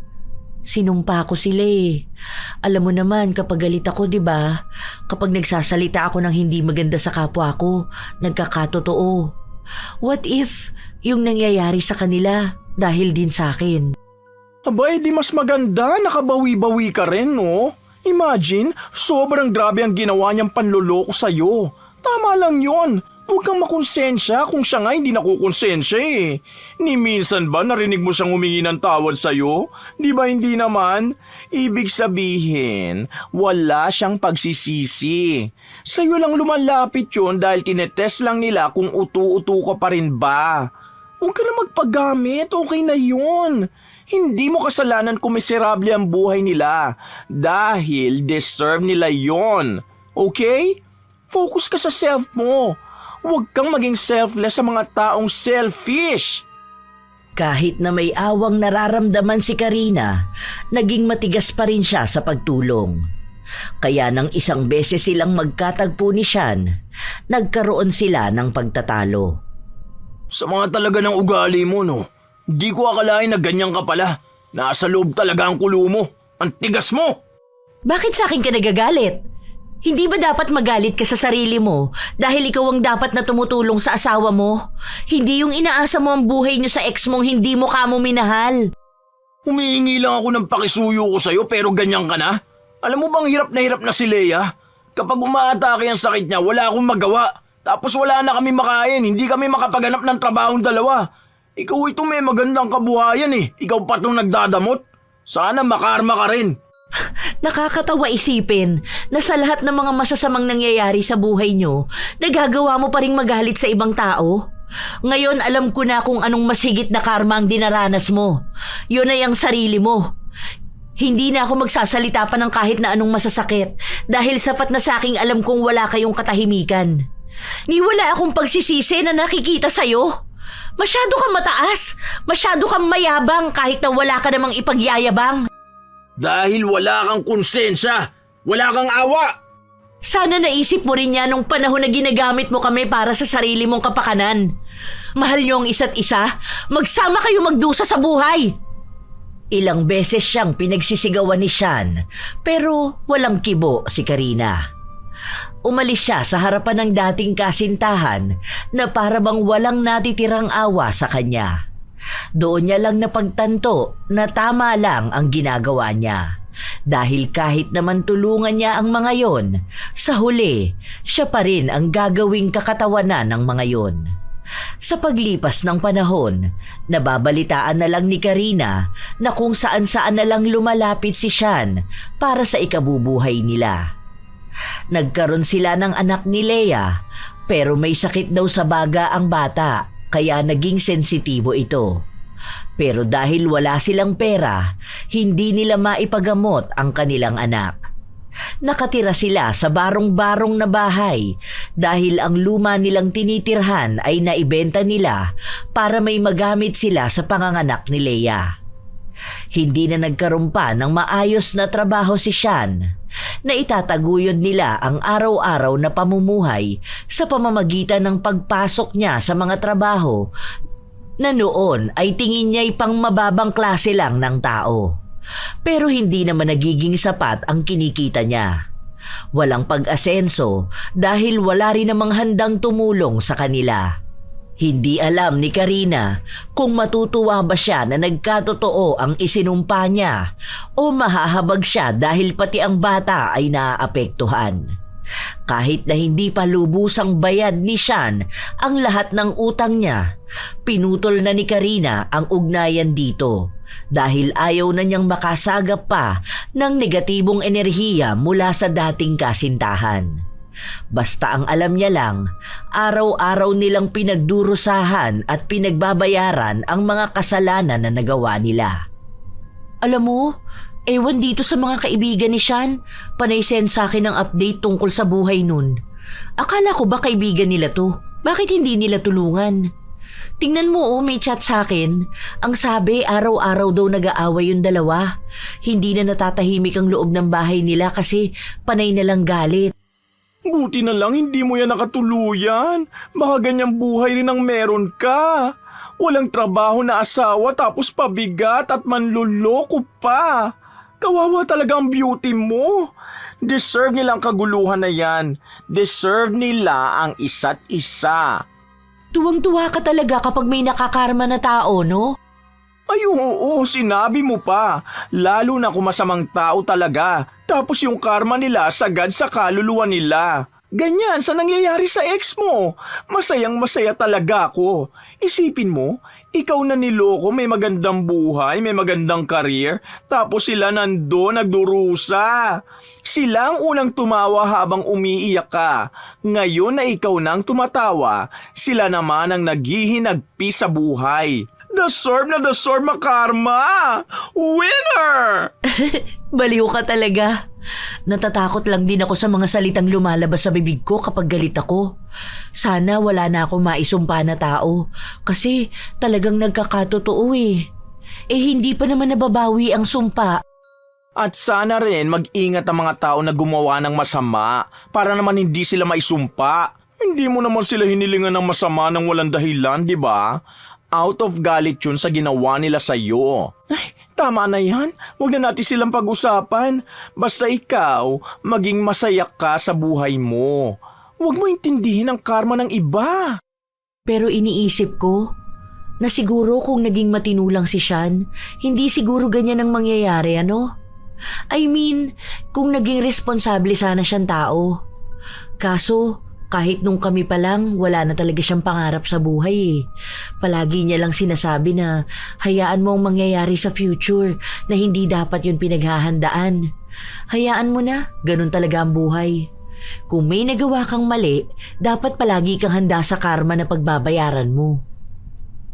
Sinumpa ko sila eh. Alam mo naman kapag galit ako, di ba? Kapag nagsasalita ako ng hindi maganda sa kapwa ko, nagkakatotoo. What if yung nangyayari sa kanila dahil din sa akin? Abay, di mas maganda, nakabawi-bawi ka rin, no? Imagine, sobrang grabe ang ginawa niyang panloloko sa'yo. Tama lang yon. Huwag kang makonsensya kung siya nga hindi nakukonsensya eh. Ni minsan ba narinig mo siyang humingi ng tawad sa'yo? Di ba hindi naman? Ibig sabihin, wala siyang pagsisisi. Sa'yo lang lumalapit yun dahil tinetest lang nila kung utu-utu ka pa rin ba. Huwag ka na magpagamit, okay na yun. Hindi mo kasalanan kung miserable ang buhay nila dahil deserve nila yon. Okay? Focus ka sa self mo. Huwag kang maging selfless sa mga taong selfish. Kahit na may awang nararamdaman si Karina, naging matigas pa rin siya sa pagtulong. Kaya nang isang beses silang magkatagpo ni Sean, nagkaroon sila ng pagtatalo. Sa mga talaga ng ugali mo, no? Di ko akalain na ganyan ka pala. Nasa loob talaga ang kulo mo. Ang tigas mo! Bakit sa akin ka nagagalit? Hindi ba dapat magalit ka sa sarili mo dahil ikaw ang dapat na tumutulong sa asawa mo? Hindi yung inaasa mo ang buhay niyo sa ex mong hindi mo kamo minahal. Humihingi lang ako ng pakisuyo ko sa'yo pero ganyan ka na? Alam mo bang hirap na si Leia? Kapag umaatake ang sakit niya, wala akong magawa. Tapos wala na kami makain, hindi kami makapaganap ng trabahong dalawa. Ikaw ito may magandang kabuhayan eh. Ikaw pa itong nagdadamot. Sana makarma ka rin. Nakakatawa isipin na sa lahat ng mga masasamang nangyayari sa buhay nyo, nagagawa mo pa ring magalit sa ibang tao. Ngayon alam ko na kung anong mas higit na karma ang dinaranas mo. Yun ay ang sarili mo. Hindi na ako magsasalita pa ng kahit na anong masasakit dahil sapat na sa aking alam kong wala kayong katahimikan. Ni wala akong pagsisisi na nakikita sa'yo. Masyado kang mataas, masyado kang mayabang kahit na wala ka namang ipagyayabang. Dahil wala kang konsensya, wala kang awa. Sana naisip mo rin yan nung panahon na ginagamit mo kami para sa sarili mong kapakanan. Mahal niyo ang isa't isa, magsama kayo magdusa sa buhay. Ilang beses siyang pinagsisigawan ni Sean, pero walang kibo si Karina. Umalis siya sa harapan ng dating kasintahan na para bang walang natitirang awa sa kanya. Doon niya lang napagtanto na tama lang ang ginagawa niya. Dahil kahit naman tulungan niya ang mga yon, sa huli, siya pa rin ang gagawing kakatawanan ng mga yon. Sa paglipas ng panahon, nababalitaan na lang ni Karina na kung saan-saan na lang lumalapit si Sean para sa ikabubuhay nila. Nagkaroon sila ng anak ni Leia, pero may sakit daw sa baga ang bata kaya naging sensitibo ito. Pero dahil wala silang pera, hindi nila maipagamot ang kanilang anak. Nakatira sila sa barong-barong na bahay dahil ang luma nilang tinitirhan ay naibenta nila para may magamit sila sa panganganak ni Leia. Hindi na nagkaroon pa ng maayos na trabaho si Sean, na itataguyod nila ang araw-araw na pamumuhay sa pamamagitan ng pagpasok niya sa mga trabaho na noon ay tingin niya'y pang mababang klase lang ng tao. Pero hindi naman nagiging sapat ang kinikita niya. Walang pag-asenso dahil wala rin namang handang tumulong sa kanila. Hindi alam ni Karina kung matutuwa ba siya na nagkatotoo ang isinumpa niya o mahahabag siya dahil pati ang bata ay naaapektuhan. Kahit na hindi pa lubusang bayad ni Sean ang lahat ng utang niya, pinutol na ni Karina ang ugnayan dito dahil ayaw na niyang makasagap pa ng negatibong enerhiya mula sa dating kasintahan. Basta ang alam niya lang, araw-araw nilang pinagdurusahan at pinagbabayaran ang mga kasalanan na nagawa nila. Alam mo, ewan dito sa mga kaibigan ni Sean, panay send sa akin ng update tungkol sa buhay nun. Akala ko ba kaibigan nila to? Bakit hindi nila tulungan? Tingnan mo may chat sa akin. Ang sabi, araw-araw daw nag-aaway yung dalawa. Hindi na natatahimik ang loob ng bahay nila kasi panay na lang galit. Buti na lang hindi mo yan nakatuluyan. Baka ganyang buhay rin ang meron ka. Walang trabaho na asawa tapos pabigat at manluloko pa. Kawawa talaga ang beauty mo. Deserve nila ang kaguluhan na yan. Deserve nila ang isa't isa. Tuwang-tuwa ka talaga kapag may nakakarma na tao, no? Ay oo, sinabi mo pa. Lalo na kung masamang tao talaga. Tapos yung karma nila sagad sa kaluluwa nila. Ganyan sa nangyayari sa ex mo. Masayang masaya talaga ako. Isipin mo, ikaw na niloko, may magandang buhay, may magandang career, tapos sila nando nagdurusa. Sila ang unang tumawa habang umiiyak ka. Ngayon na ikaw nang tumatawa, sila naman ang naghihinagpi sa buhay. Deserve na deserve makarma! Winner! Baliw ka talaga. Natatakot lang din ako sa mga salitang lumalabas sa bibig ko kapag galit ako. Sana wala na akong maisumpa na tao kasi talagang nagkakatotoo eh. Hindi pa naman nababawi ang sumpa. At sana rin mag-ingat ang mga tao na gumawa ng masama para naman hindi sila maisumpa. Hindi mo naman sila hinilingan ng masama ng walang dahilan, di ba? Out of galit yun sa ginawa nila sa'yo. Ay, tama na yan. Huwag na natin silang pag-usapan. Basta ikaw, maging masaya ka sa buhay mo. Huwag mo intindihin ang karma ng iba. Pero iniisip ko na siguro kung naging matinulang si Sean, hindi siguro ganyan ang mangyayari, ano? I mean, kung naging responsable sana siyang tao. Kaso, kahit nung kami pa lang, wala na talaga siyang pangarap sa buhay eh. Palagi niya lang sinasabi na hayaan mo ang mangyayari sa future na hindi dapat yun pinaghahandaan. Hayaan mo na, ganun talaga ang buhay. Kung may nagawa kang mali, dapat palagi kang handa sa karma na pagbabayaran mo.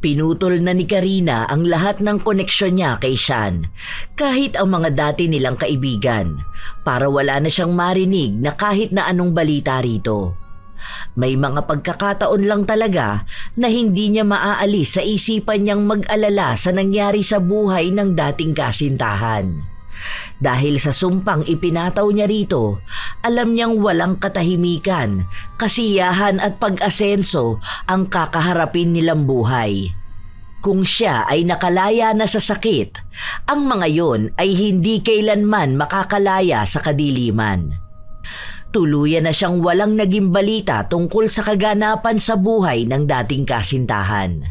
Pinutol na ni Karina ang lahat ng koneksyon niya kay Sean, kahit ang mga dati nilang kaibigan, para wala na siyang marinig na kahit na anong balita rito. May mga pagkakataon lang talaga na hindi niya maaalis sa isipan niyang mag-alala sa nangyari sa buhay ng dating kasintahan. Dahil sa sumpang ipinataw niya rito, alam niyang walang katahimikan, kasiyahan at pag-asenso ang kakaharapin nilang buhay. Kung siya ay nakalaya na sa sakit, ang mga yon ay hindi kailanman makakalaya sa kadiliman. Tuluyan na siyang walang naging balita tungkol sa kaganapan sa buhay ng dating kasintahan.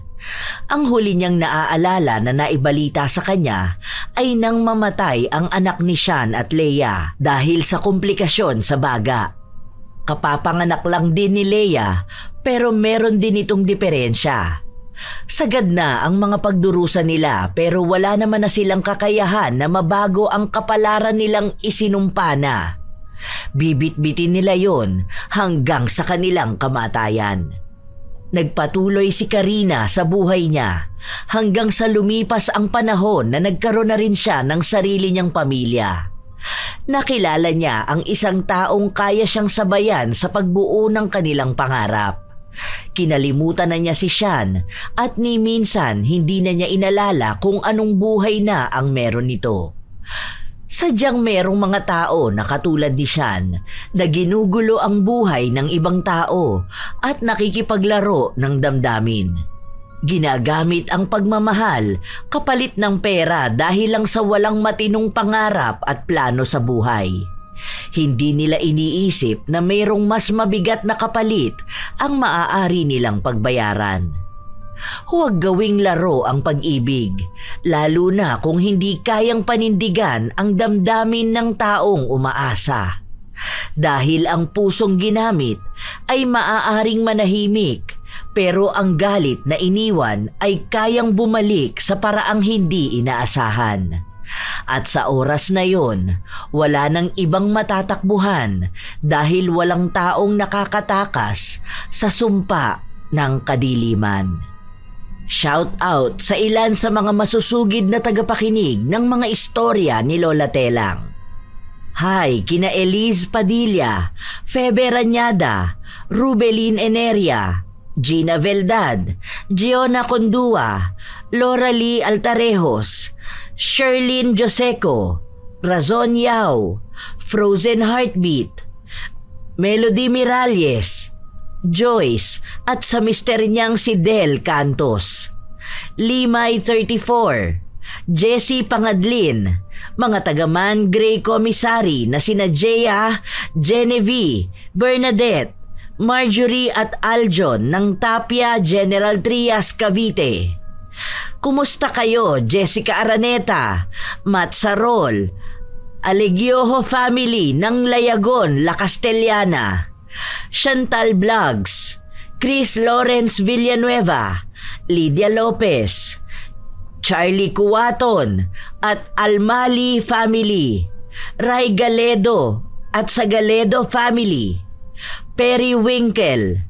Ang huli niyang naaalala na naibalita sa kanya ay nang mamatay ang anak ni Sean at Leia dahil sa komplikasyon sa baga. Kapapanganak lang din ni Leia pero meron din itong diferensya. Sagad na ang mga pagdurusa nila pero wala naman na silang kakayahan na mabago ang kapalaran nilang isinumpa na. Bibit-bitin nila yon hanggang sa kanilang kamatayan. Nagpatuloy si Karina sa buhay niya hanggang sa lumipas ang panahon na nagkaroon na rin siya ng sarili niyang pamilya. Nakilala niya ang isang taong kaya siyang sabayan sa pagbuo ng kanilang pangarap. Kinalimutan na niya si Sean at ni minsan hindi na niya inalala kung anong buhay na ang meron nito. Sadyang merong mga tao na katulad ni Sean na ginugulo ang buhay ng ibang tao at nakikipaglaro ng damdamin. Ginagamit ang pagmamahal kapalit ng pera dahil lang sa walang matinong pangarap at plano sa buhay. Hindi nila iniisip na mayroong mas mabigat na kapalit ang maaari nilang pagbayaran. Huwag gawing laro ang pag-ibig, lalo na kung hindi kayang panindigan ang damdamin ng taong umaasa. Dahil ang pusong ginamit ay maaaring manahimik, pero ang galit na iniwan ay kayang bumalik sa paraang hindi inaasahan. At sa oras na yon, wala nang ibang matatakbuhan dahil walang taong nakakatakas sa sumpa ng kadiliman. Shout out sa ilan sa mga masusugid na tagapakinig ng mga istorya ni Lola Telang. Hi kina Elise Padilla, Febe Rañada, Rubelin Eneria, Gina Veldad, Giona Condua, Laura Lee Altarejos, Sherlyn Joseco, Razon Yao, Frozen Heartbeat, Melody Miralles, Joyce at sa mister niyang si Del Cantos, Limay 34, Jessie Pangadlin, mga tagaman Gray Commissary na sina Jea, Genevieve, Bernadette, Marjorie at Aljon ng Tapia General Trias Cavite. Kumusta kayo Jessica Araneta, Matt Sarol, Alegioho family ng Layagon, La Castellana, Chantal Vlogs, Chris Lawrence Villanueva, Lydia Lopez, Charlie Cuaton at Almali family, Ray Galedo at sa Galedo family, Perry Winkle,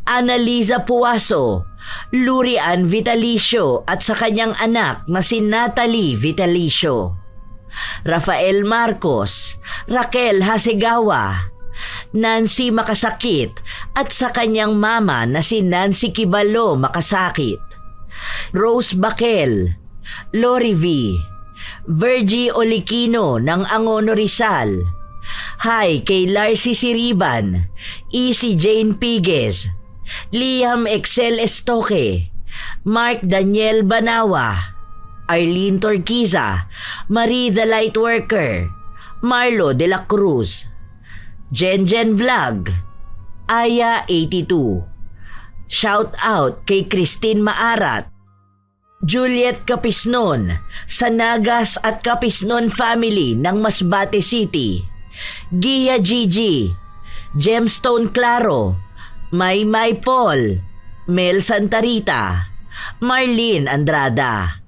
Annalisa Puaso, Lurian Vitalicio at sa kanyang anak na si Natalie Vitalicio, Rafael Marcos, Raquel Hasegawa, Nancy Makasakit at sa kanyang mama na si Nancy Kibalo Makasakit, Rose Bakel, Lori V, Virgie Olikino ng Angono Rizal. Hi kay Larcy Siriban, Easy Jane Pigues, Liam Excel Estoque, Mark Daniel Banawa, Arlene Torquiza, Marie the Lightworker, Marlo de la Cruz, Jen Vlog, Aya 82. Shout out kay Christine Maarat, Juliet Capisnon sa Nagas at Capisnon family ng Masbate City, Gia Gigi, Gemstone Claro, Maymay Paul, Mel Santarita, Marlene Andrada,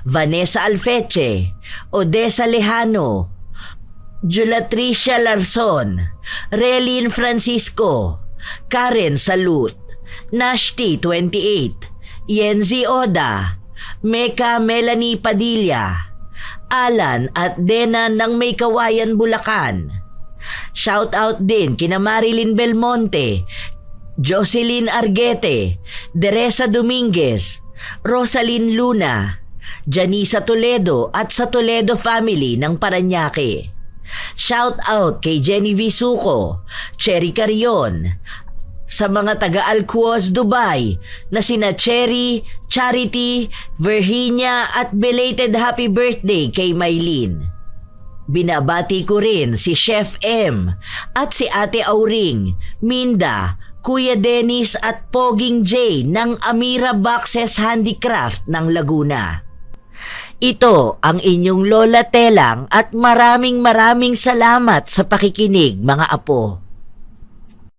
Vanessa Alfeche, Odessa Lejano, Julatricia Larson, Relin Francisco, Karen Salut, Nashti 28, Yenzi Oda, Meka Melanie Padilla, Alan at Dena ng May Kawayan, Bulacan. Shout out din kina Marilyn Belmonte, Jocelyn Arguete, Teresa Dominguez, Rosalyn Luna, Janisa Toledo at sa Toledo family ng Parañaque. Shout out kay Jenny Visuco, Cherry Carion, sa mga taga-Alcuoz, Dubai na sina Cherry, Charity, Virginia at belated happy birthday kay Maylene. Binabati ko rin si Chef M at si Ate Auring, Minda, Kuya Dennis at Poging J ng Amira Boxes Handicraft ng Laguna. Ito ang inyong Lola Telang at maraming salamat sa pakikinig mga apo.